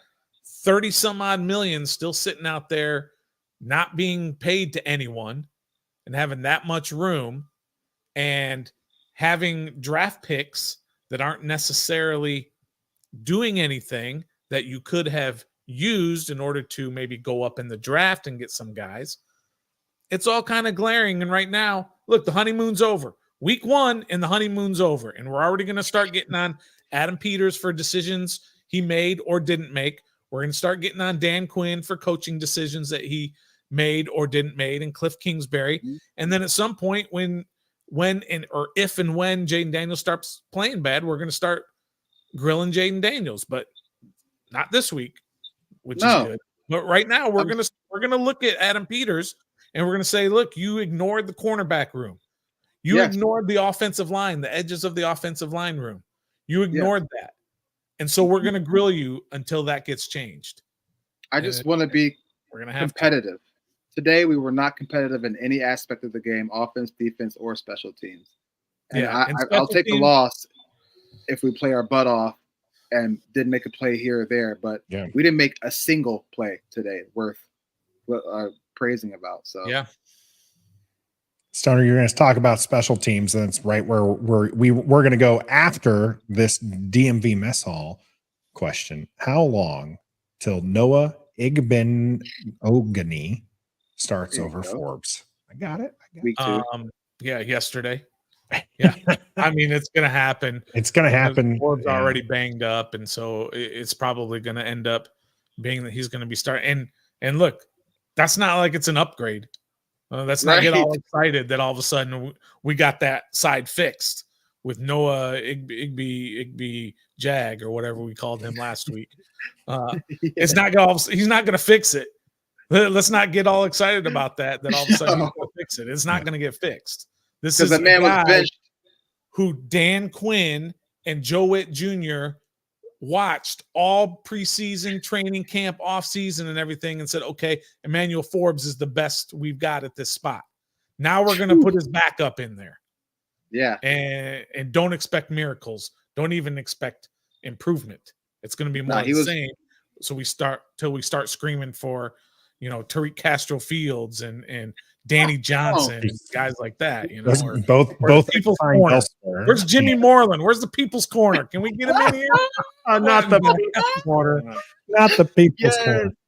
30 some odd million still sitting out there, not being paid to anyone and having that much room and having draft picks that aren't necessarily doing anything that you could have used in order to maybe go up in the draft and get some guys, it's all kind of glaring. And right now, look, the honeymoon's over. Week 1 and the honeymoon's over. And we're already going to start getting on Adam Peters for decisions he made or didn't make. We're going to start getting on Dan Quinn for coaching decisions that he made or didn't make, and Cliff Kingsbury. And then at some point if and when Jaden Daniels starts playing bad, we're going to start grilling Jaden Daniels, but not this week, which is good. But right now we're going to look at Adam Peters and we're going to say, look, you ignored the cornerback room. You Yes. ignored the offensive line, the edges of the offensive line room. You ignored that. And so we're going to grill you until that gets changed. I just want to be We're going to have competitive. Today, we were not competitive in any aspect of the game, offense, defense, or special teams. And I'll take the loss if we play our butt off and didn't make a play here or there. But we didn't make a single play today worth praising about. So yeah. Stoner, you're going to talk about special teams, and that's right where we're going to go after this DMV mess hall question. How long till Noah Igbenogany starts over Forbes? I got it. Week 2. Yeah, yesterday. Yeah, I mean it's going to happen. It's going to happen. Forbes already banged up, and so it's probably going to end up being that he's going to be starting. And look, that's not like it's an upgrade. Let's not get all excited that all of a sudden we got that side fixed with Noah Igby Jag or whatever we called him last week. It's not going. He's not going to fix it. Let's not get all excited about that. That all of a sudden he's going to fix it. It's not going to get fixed. This is the man was benched. Who Dan Quinn and Joe Witt Jr. watched all preseason, training camp, offseason, and everything and said, okay, Emmanuel Forbes is the best we've got at this spot. Now we're going to put his backup in there. Yeah. And don't expect miracles. Don't even expect improvement. It's going to be more the same. So we start screaming for, Tariq Castro Fields and Danny Johnson, and guys like that, both people's corner. Where's Jimmy Moreland? Where's the people's corner? Can we get him in here? Not the people's corner. Not the people's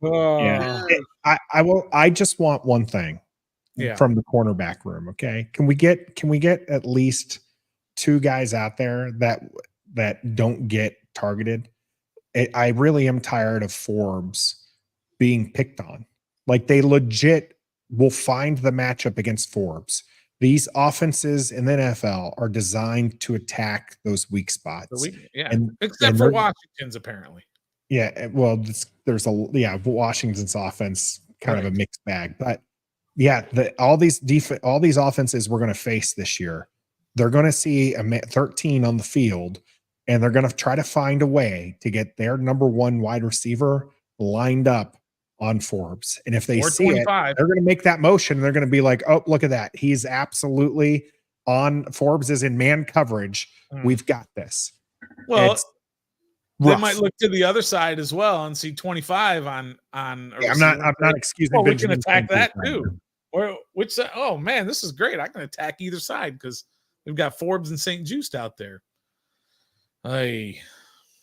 corner. I just want one thing from the cornerback room. Okay. Can we get at least 2 guys out there that don't get targeted? I really am tired of Forbes being picked on. Like they legit will find the matchup against Forbes. These offenses in the NFL are designed to attack those weak spots. Except for Washington's apparently. Yeah, well, Washington's offense kind of a mixed bag, but all these offenses we're going to face this year, they're going to see a 13 on the field, and they're going to try to find a way to get their number 1 wide receiver lined up on Forbes. And if they see 25. They're going to make that motion. And they're going to be like, oh, look at that. He's absolutely on. Forbes is in man coverage. We've got this. Well, they might look to the other side as well and see 25 on. I'm not excusing. Well, we can attack that too. Or which? Oh man, this is great. I can attack either side because we've got Forbes and St. Just out there.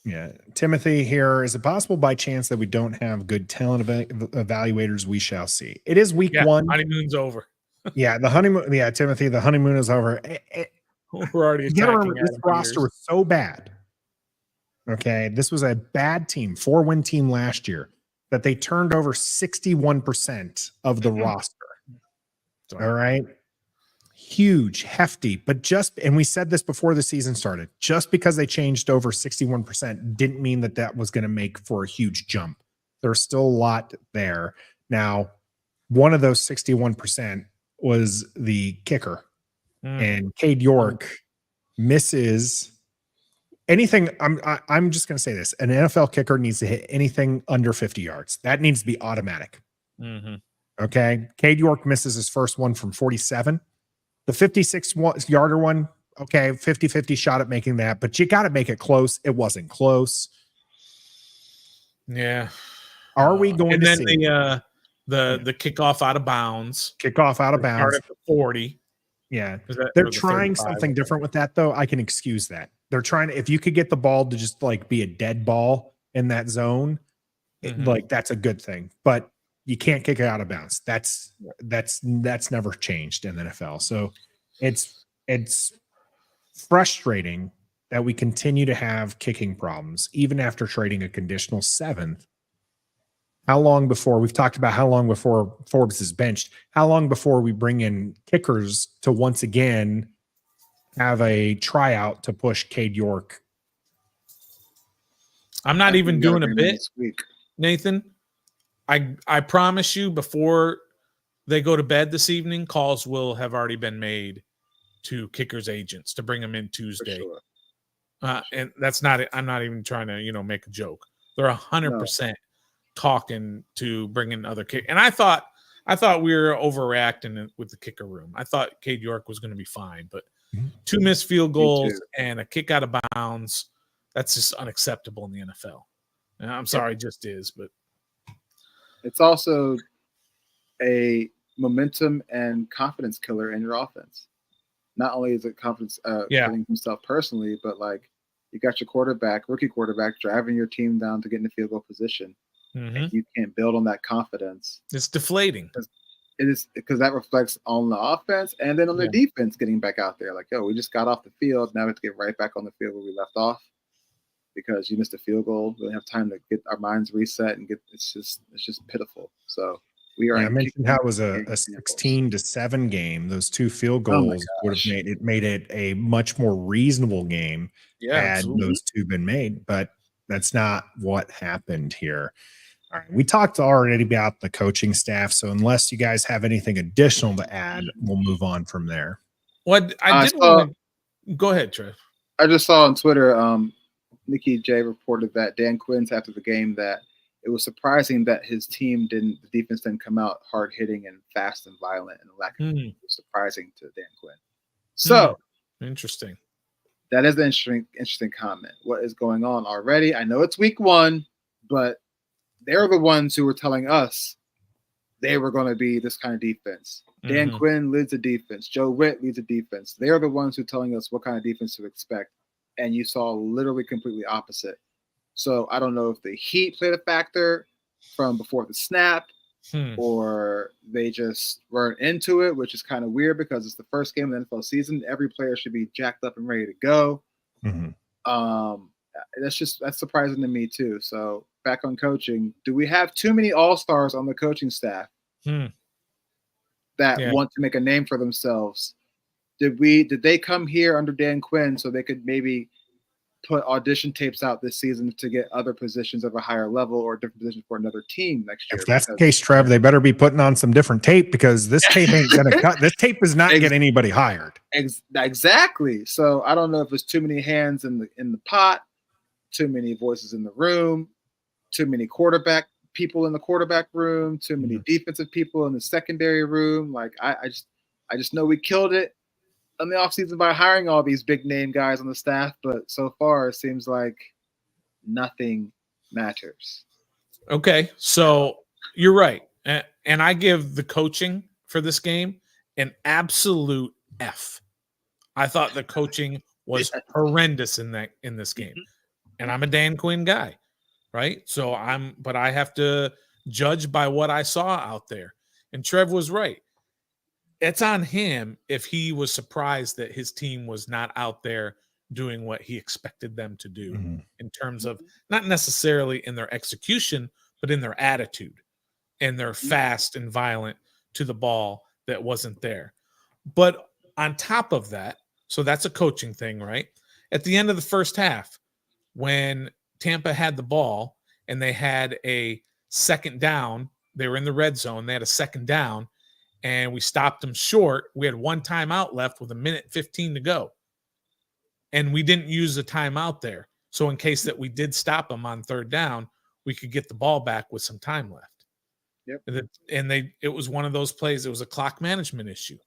Yeah, Timothy here. Is it possible by chance that we don't have good talent evaluators? We shall see. It is week 1. Honeymoon's over. The honeymoon. Yeah, Timothy, the honeymoon is over. We're already. You gotta remember, this roster was so bad. Okay, this was a bad team, 4-win team last year, that they turned over 61% of the roster. All right. Huge, hefty, but and we said this before the season started, just because they changed over 61% didn't mean that was going to make for a huge jump. There's still a lot there. Now, one of those 61% was the kicker, and Cade York misses anything. I'm just going to say this: an NFL kicker needs to hit anything under 50 yards. That needs to be automatic. Okay, Cade York misses his first one from 47. The 56-yarder one, okay, 50-50 shot at making that, but you got to make it close. It wasn't close. Yeah. Are we going to see the kickoff out of bounds? Kickoff out of bounds. Start at the 40. Yeah. They're trying something different with that, though. I can excuse that. They're trying to, if you could get the ball to just like be a dead ball in that zone, that's a good thing. But you can't kick it out of bounds. That's never changed in the NFL. So it's frustrating that we continue to have kicking problems, even after trading a conditional 7th. How long before we've talked about how long before Forbes is benched? How long before we bring in kickers to once again have a tryout to push Cade York? I'm not even doing a bit, Nathan. I promise you, before they go to bed this evening, calls will have already been made to kickers agents to bring them in Tuesday. Sure. And that's not, I'm not even trying to, make a joke. They're 100% talking to bring in other kickers. And I thought we were overreacting with the kicker room. I thought Cade York was going to be fine, but 2 missed field goals and a kick out of bounds, that's just unacceptable in the NFL. And I'm sorry, it just is, but it's also a momentum and confidence killer in your offense. Not only is it confidence killing himself personally, but like you got your rookie quarterback, driving your team down to get in the field goal position. And you can't build on that confidence. It's deflating. It is because that reflects on the offense and then on the defense getting back out there. Like, we just got off the field. Now we have to get right back on the field where we left off because you missed a field goal. We don't have time to get our minds reset and it's just pitiful. So we are. I mentioned how it was a 16-7 game. Those 2 field goals would have made it a much more reasonable game had those 2 been made, but that's not what happened here. All right, we talked already about the coaching staff, so unless you guys have anything additional to add, we'll move on from there. What I did want to go ahead, Trev. I just saw on Twitter, Nikki J reported that Dan Quinn's after the game that it was surprising that the defense didn't come out hard hitting and fast and violent, and lack of it was surprising to Dan Quinn. So interesting. That is an interesting comment. What is going on already? I know it's week 1, but they're the ones who were telling us they were going to be this kind of defense. Dan Quinn leads the defense. Joe Witt leads the defense. They're the ones who are telling us what kind of defense to expect. And you saw literally completely opposite. So I don't know if the heat played a factor from before the snap or they just weren't into it, which is kind of weird because it's the first game of the NFL season. Every player should be jacked up and ready to go. That's surprising to me too. So back on coaching, do we have too many all-stars on the coaching staff that want to make a name for themselves? Did they come here under Dan Quinn so they could maybe put audition tapes out this season to get other positions of a higher level or different positions for another team next year? If that's the case, Trev, they better be putting on some different tape because this tape ain't going to cut. This tape is not get anybody hired. Exactly. So I don't know if it's too many hands in the pot, too many voices in the room, too many people in the quarterback room, too many defensive people in the secondary room. Like I just know we killed it in the offseason by hiring all these big name guys on the staff, but so far it seems like nothing matters. Okay, so you're right. And I give the coaching for this game an absolute F. I thought the coaching was horrendous in this game. And I'm a Dan Quinn guy, right? So but I have to judge by what I saw out there. And Trev was right. It's on him if he was surprised that his team was not out there doing what he expected them to do in terms of not necessarily in their execution, but in their attitude and their fast and violent to the ball that wasn't there. But on top of that, so that's a coaching thing, right? At the end of the first half, when Tampa had the ball and they had a second down, they were in the red zone, they had a second down, and we stopped them short. We had 1 timeout left with 1:15 to go. And we didn't use the timeout there. So in case that we did stop them on 3rd down, we could get the ball back with some time left. Yep. And it was one of those plays. It was a clock management issue.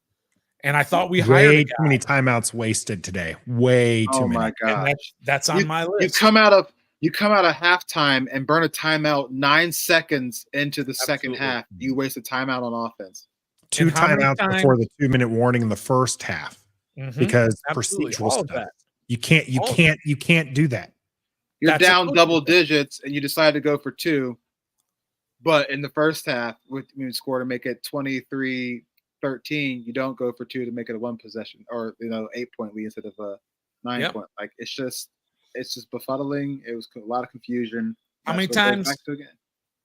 And I thought we hired way too many timeouts wasted today. Way too many. Oh my gosh. That's on my list. You come out of halftime and burn a timeout 9 seconds into the second half. You waste a timeout on offense. 2 timeouts before the 2-minute warning in the first half because procedural stuff. You can't do that. You're down double digits and you decide to go for 2, but in the first half, you score to make it 23-13. You don't go for 2 to make it a 1 possession or 8-point lead instead of a 9-point. Like it's just befuddling. It was a lot of confusion. How many times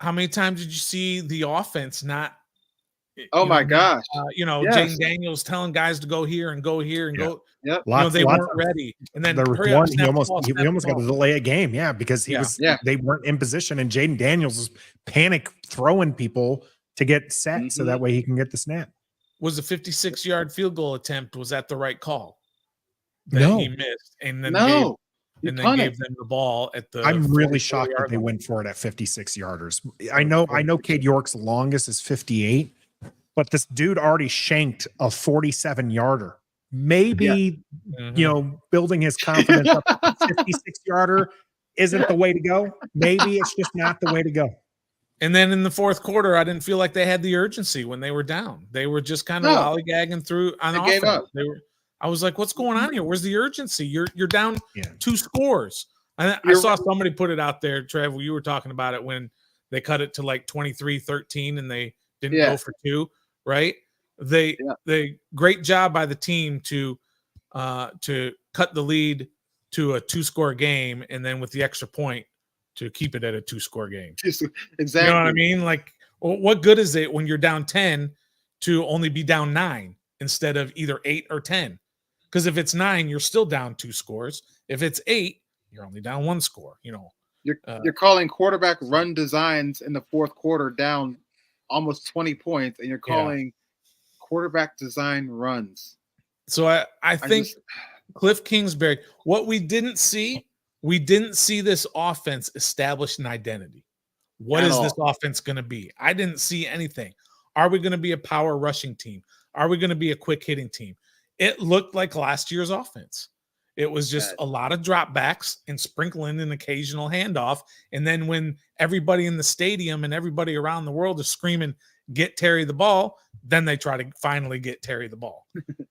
did you see the offense not? Oh my gosh! Jaden Daniels telling guys to go here and go here and go. Yep. They weren't ready, and then there was one. We almost got to delay a game. Yeah, because they weren't in position, and Jaden Daniels was panic throwing people to get set so that way he can get the snap. was a 56-yard field goal attempt. Was that the right call? That No. he missed, and then You gave them the ball at the. I'm really 44 shocked that yard they line. went for it at 56 yarders. I know Cade York's longest is 58, but this dude already shanked a 47 yarder. Maybe building his confidence up to 56 yarder isn't the way to go. Maybe it's just not the way to go. And then in the fourth quarter, I didn't feel like they had the urgency when they were down. They were just kind of lollygagging through on offense. Gave up. I was like, "What's going on here? Where's the urgency? You're down 2 scores." I saw somebody put it out there, Trev. You were talking about it when they cut it to like 23-13 and they didn't go for 2. Right? They great job by the team to cut the lead to a 2-score game, and then with the extra point to keep it at a 2-score game. Exactly. You know what I mean? Like, what good is it when you're down 10 to only be down 9 instead of either 8 or 10? Because if it's 9, you're still down 2 scores. If it's 8, you're only down 1 score. You're calling quarterback run designs in the fourth quarter down almost 20 points, and you're calling quarterback design runs. So I think Cliff Kingsbury, what we didn't see this offense establish an identity. What is this offense going to be? I didn't see anything. Are we going to be a power rushing team? Are we going to be a quick hitting team? It looked like last year's offense. It was just a lot of dropbacks and sprinkling an occasional handoff. And then when everybody in the stadium and everybody around the world is screaming, "Get Terry the ball," then they try to finally get Terry the ball.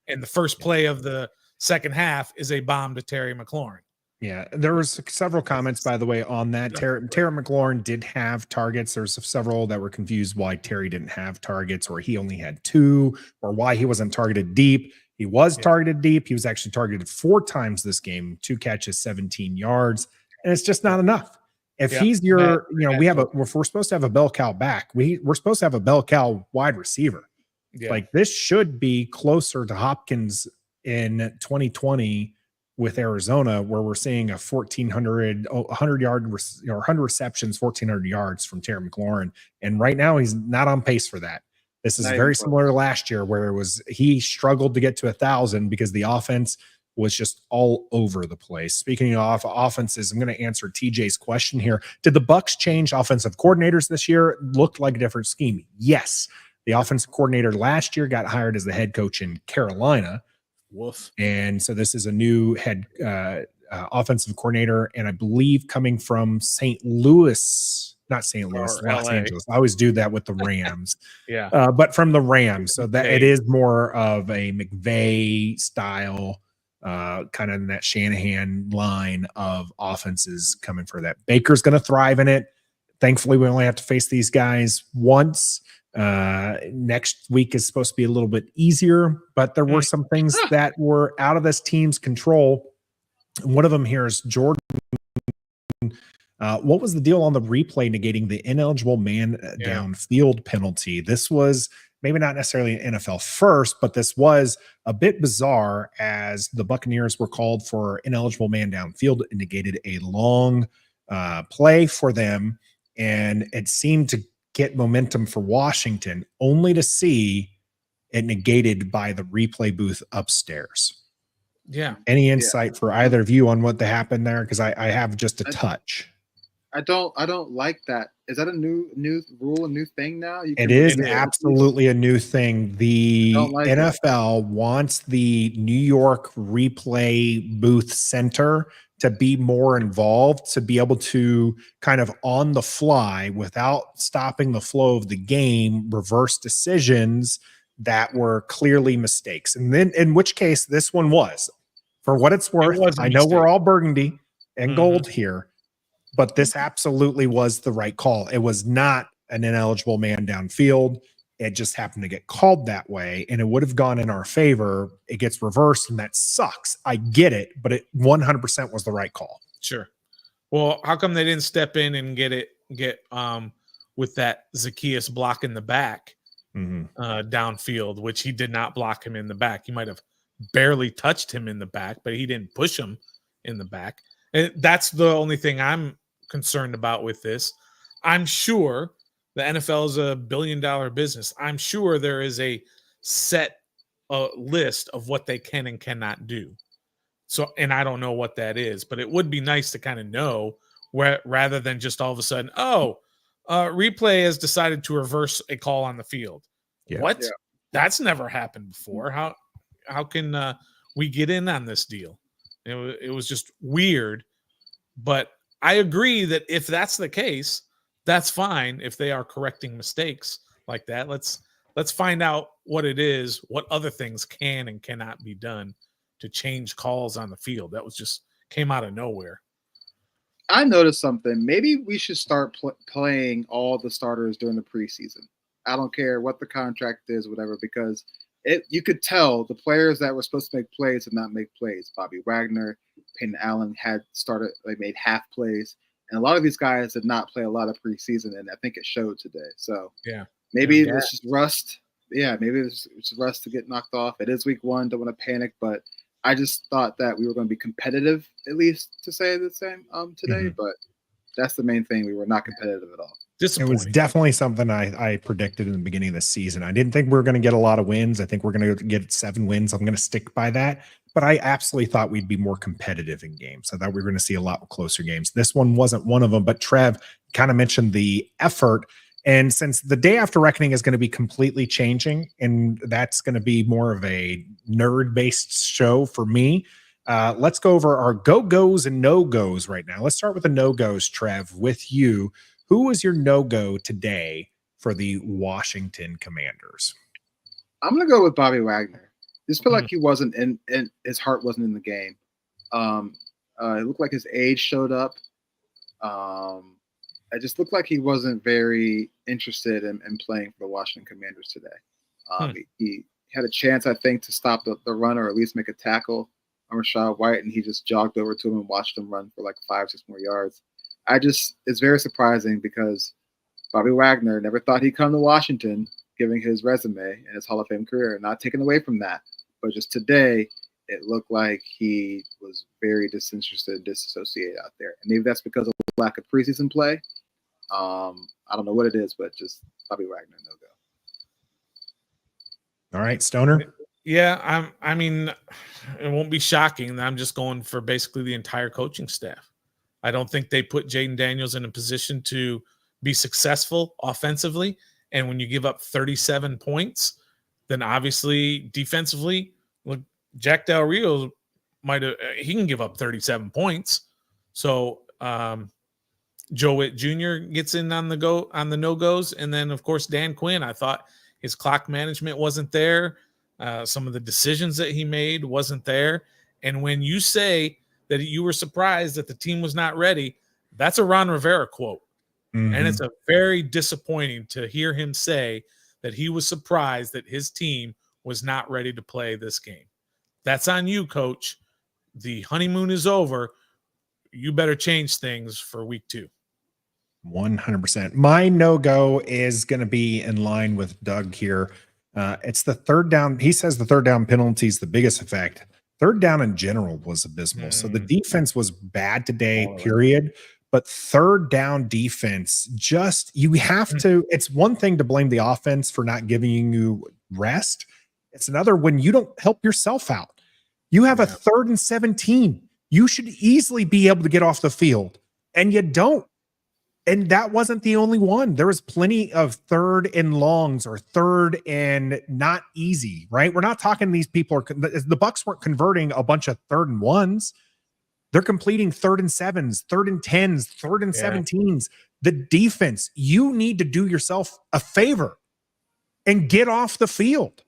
And the first play of the second half is a bomb to Terry McLaurin. Yeah, there was several comments, by the way, on that. Terry McLaurin did have targets. There's several that were confused why Terry didn't have targets, or he only had 2, or why he wasn't targeted deep. He was targeted deep. He was actually targeted 4 times this game, 2 catches, 17 yards, and it's just not enough. If he's your, we're supposed to have a bell cow back. We're supposed to have a bell cow wide receiver. Yeah. Like, this should be closer to Hopkins in 2020 with Arizona, where we're seeing a 100 yard, 100 receptions, 1,400 yards from Terry McLaurin. And right now he's not on pace for that. This is very similar to last year, where he struggled to get to 1,000 because the offense was just all over the place. Speaking of offenses, I'm going to answer TJ's question here. Did the Bucs change offensive coordinators this year? It looked like a different scheme. Yes. The offensive coordinator last year got hired as the head coach in Carolina. Woof. And so this is a new head offensive coordinator, and I believe coming from St. Louis, not St. Louis, Los Angeles. I always do that with the Rams. But from the Rams. So that it is more of a McVay style, kind of in that Shanahan line of offenses coming for that. Baker's going to thrive in it. Thankfully, we only have to face these guys once. Next week is supposed to be a little bit easier, but there were some things that were out of this team's control. One of them here is Jordan. What was the deal on the replay negating the ineligible man downfield penalty? This was maybe not necessarily an NFL first, but this was a bit bizarre, as the Buccaneers were called for ineligible man downfield. It negated a long play for them, and it seemed to get momentum for Washington, only to see it negated by the replay booth upstairs. Yeah. Any insight for either of you on what happened there? Because I have just a touch. I don't like that. Is that a new rule, a new thing now? It is absolutely a new thing. The NFL wants the New York replay booth center to be more involved, to be able to kind of on the fly, without stopping the flow of the game, reverse decisions that were clearly mistakes. And then, in which case this one was, for what it's worth, I know we're all burgundy and gold here, but this absolutely was the right call. It was not an ineligible man downfield. It just happened to get called that way, and it would have gone in our favor. It gets reversed, and that sucks. I get it, but it 100% was the right call. Sure. Well, how come they didn't step in and get with that Zacchaeus block in the back downfield, which he did not block him in the back. He might have barely touched him in the back, but he didn't push him in the back. And that's the only thing I'm concerned about with this. I'm sure the NFL is a $1 billion business. I'm sure there is a set a list of what they can and cannot do. So, and I don't know what that is, but it would be nice to kind of know where, rather than just all of a sudden, replay has decided to reverse a call on the field. Yeah. What? Yeah. That's never happened before. How can we get in on this deal? It was just weird. But I agree that if that's the case, that's fine. If they are correcting mistakes like that, let's find out what it is, what other things can and cannot be done to change calls on the field. That was just came out of nowhere. I noticed something. Maybe we should start playing all the starters during the preseason. I don't care what the contract is, whatever, because you could tell the players that were supposed to make plays did not make plays. Bobby Wagner, Peyton Allen they made half plays, and a lot of these guys did not play a lot of preseason, and I think it showed today. So yeah, maybe it's just rust. Yeah, maybe it's rust to get knocked off. It is week 1. Don't want to panic, but I just thought that we were going to be competitive, at least to say the same today. Mhm. But that's the main thing. We were not competitive at all. It was definitely something I predicted in the beginning of the season. I didn't think we were going to get a lot of wins. I think we're going to get 7 wins. I'm going to stick by that. But I absolutely thought we'd be more competitive in games. I thought we were going to see a lot closer games. This one wasn't one of them. But Trev kind of mentioned the effort. And since the day after reckoning is going to be completely changing, and that's going to be more of a nerd-based show for me, let's go over our go-goes and no-goes right now. Let's start with the no-goes, Trev, with you. Who was your no-go today for the Washington Commanders? I'm going to go with Bobby Wagner. Just feel like he wasn't in his heart wasn't in the game. It looked like his age showed up. It just looked like he wasn't very interested in playing for the Washington Commanders today. He had a chance, I think, to stop the run or at least make a tackle on Rachaad White, and he just jogged over to him and watched him run for like 5-6 more yards. It's very surprising because Bobby Wagner never thought he'd come to Washington, giving his resume and his Hall of Fame career, not taken away from that. But just today, it looked like he was very disinterested, disassociated out there. And maybe that's because of lack of preseason play. I don't know what it is, but just Bobby Wagner, no go. All right, Stoner. Yeah, I mean, it won't be shocking. I'm just going for basically the entire coaching staff. I don't think they put Jaden Daniels in a position to be successful offensively. And when you give up 37 points, then obviously defensively, look, Jack Del Rio he can give up 37 points. So Joe Witt Jr. gets in on the no-goes. And then, of course, Dan Quinn, I thought his clock management wasn't there. Some of the decisions that he made wasn't there. And when you say that you were surprised that the team was not ready, that's a Ron Rivera quote. Mm-hmm. And it's a very disappointing to hear him say that he was surprised that his team was not ready to play this game. That's on you, coach. The honeymoon is over. You better change things for week 2. 100%. My no-go is going to be in line with Doug here. It's the third down. He says the third down penalty is the biggest effect. Third down in general was abysmal. So the defense was bad today, period. But third down defense, you have to, it's one thing to blame the offense for not giving you rest. It's another when you don't help yourself out. You have a 3rd and 17. You should easily be able to get off the field, and you don't. And that wasn't the only one. There was plenty of 3rd and longs or 3rd and not easy, right? We're not talking these people the Bucs weren't converting a bunch of 3rd and 1s. They're completing 3rd and 7s, 3rd and 10s, 3rd and 17s. The defense, you need to do yourself a favor and get off the field.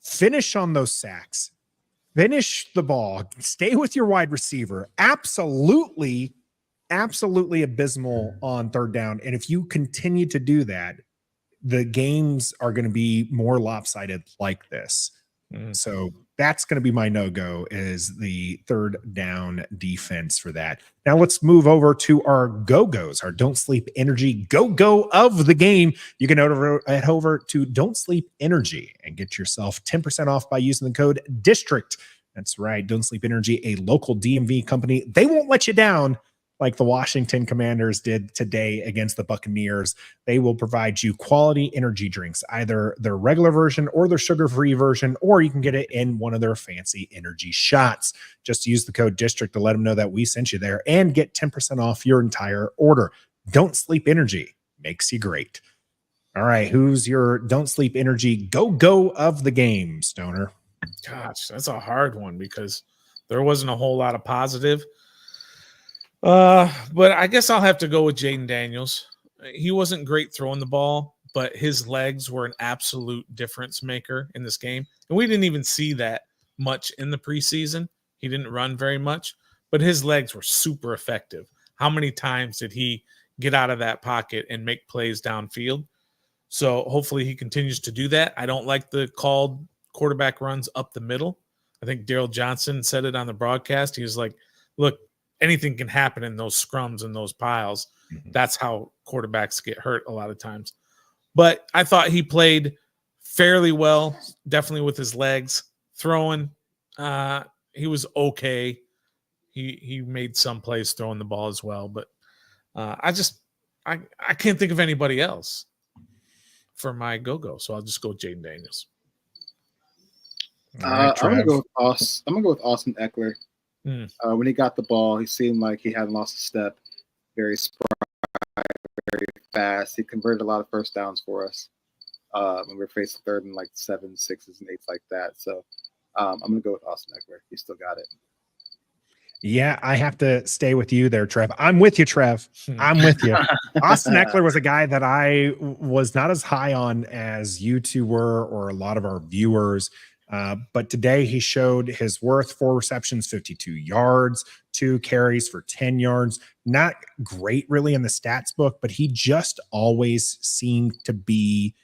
Finish on those sacks. Finish the ball. Stay with your wide receiver. Absolutely abysmal on third down. And if you continue to do that, the games are going to be more lopsided like this. So that's going to be my no-go, is the third down defense for that. Now let's move over to our go-goes, our Don't Sleep Energy go-go of the game. You can head over to Don't Sleep Energy and get yourself 10% off by using the code DISTRICT. That's right. Don't Sleep Energy, a local DMV company. They won't let you down like the Washington Commanders did today against the Buccaneers. They will provide you quality energy drinks, either their regular version or their sugar-free version, or you can get it in one of their fancy energy shots. Just use the code DISTRICT to let them know that we sent you there and get 10% off your entire order. Don't Sleep Energy makes you great. All right, who's your Don't Sleep Energy go of the game, Stoner? Gosh, that's a hard one because there wasn't a whole lot of positive. But I guess I'll have to go with Jaden Daniels. He wasn't great throwing the ball, but his legs were an absolute difference maker in this game. And we didn't even see that much in the preseason. He didn't run very much, but his legs were super effective. How many times did he get out of that pocket and make plays downfield? So hopefully he continues to do that. I don't like the called quarterback runs up the middle. I think Daryl Johnson said it on the broadcast. He was like, look, anything can happen in those scrums and those piles. Mm-hmm. That's how quarterbacks get hurt a lot of times. But I thought he played fairly well, definitely with his legs. Throwing, he was okay. He made some plays throwing the ball as well. But I can't think of anybody else for my go. So I'll just go with Jaden Daniels. I'm gonna go with Austin Eckler. When he got the ball, he seemed like he hadn't lost a step. Very spry, very fast. He converted a lot of first downs for us when we were facing third and like 7, 6s, and 8s like that. So I'm gonna go with Austin Eckler. He still got it. Yeah, I have to stay with you there, Trev. I'm with you, Trev. I'm with you. Austin Eckler was a guy that I was not as high on as you two were, or a lot of our viewers. But today he showed his worth. 4 receptions, 52 yards, 2 carries for 10 yards. Not great really in the stats book, but he just always seemed to be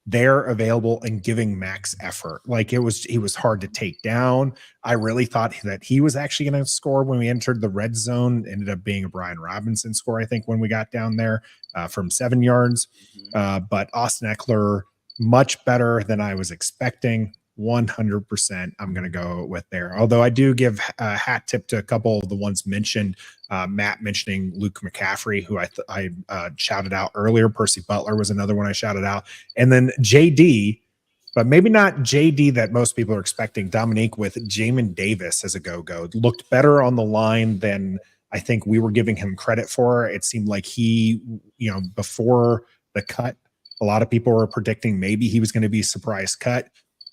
there, available, and giving max effort. Like he was hard to take down. I really thought that he was actually going to score when we entered the red zone. Ended up being a Brian Robinson score, I think, when we got down there from 7 yards. But Austin Eckler, much better than I was expecting. 100% I'm going to go with there. Although I do give a hat tip to a couple of the ones mentioned. Matt mentioning Luke McCaffrey, who I shouted out earlier. Percy Butler was another one I shouted out. And then JD, but maybe not JD that most people are expecting. Dominique with Jamin Davis as a go. Looked better on the line than I think we were giving him credit for. It seemed like he, before the cut, a lot of people were predicting maybe he was going to be a surprise cut.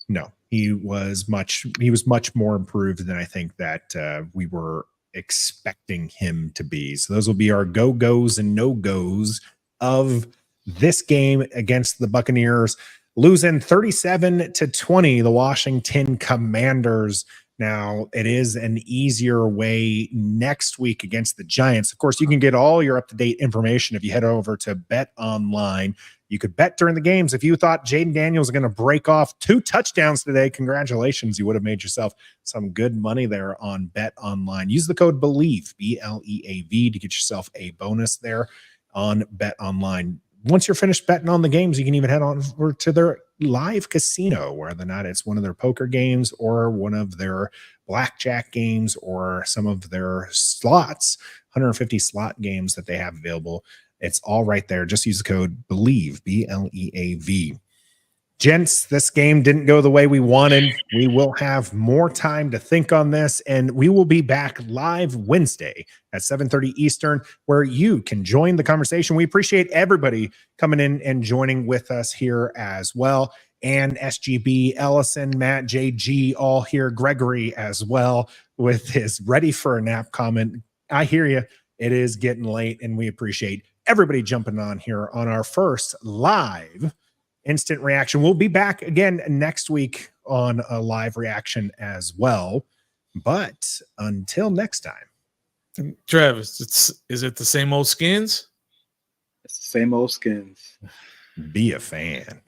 No, he was much more improved than I think that we were expecting him to be. So those will be our go-goes and no-goes of this game against the Buccaneers, losing 37-20, the Washington Commanders. Now, it is an easier way next week against the Giants. Of course, you can get all your up-to-date information if you head over to Bet Online. You could bet during the games. If you thought Jaden Daniels was going to break off 2 touchdowns today, congratulations. You would have made yourself some good money there on Bet Online. Use the code BELIEVE, BLEAV, to get yourself a bonus there on Bet Online. Once you're finished betting on the games, you can even head on over to their live casino, whether or not it's one of their poker games or one of their blackjack games or some of their slots, 150 slot games that they have available. It's all right there. Just use the code BELIEVE, BLEAV. Gents, this game didn't go the way we wanted. We will have more time to think on this, and we will be back live Wednesday at 7:30 Eastern, where you can join the conversation. We appreciate everybody coming in and joining with us here as well. And SGB, Ellison, Matt, JG, all here. Gregory as well with his ready for a nap comment. I hear you. It is getting late, and we appreciate everybody jumping on here on our first live instant reaction. We'll be back again next week on a live reaction as well. But until next time. Travis, is it the same old skins? It's the same old skins. Be a fan.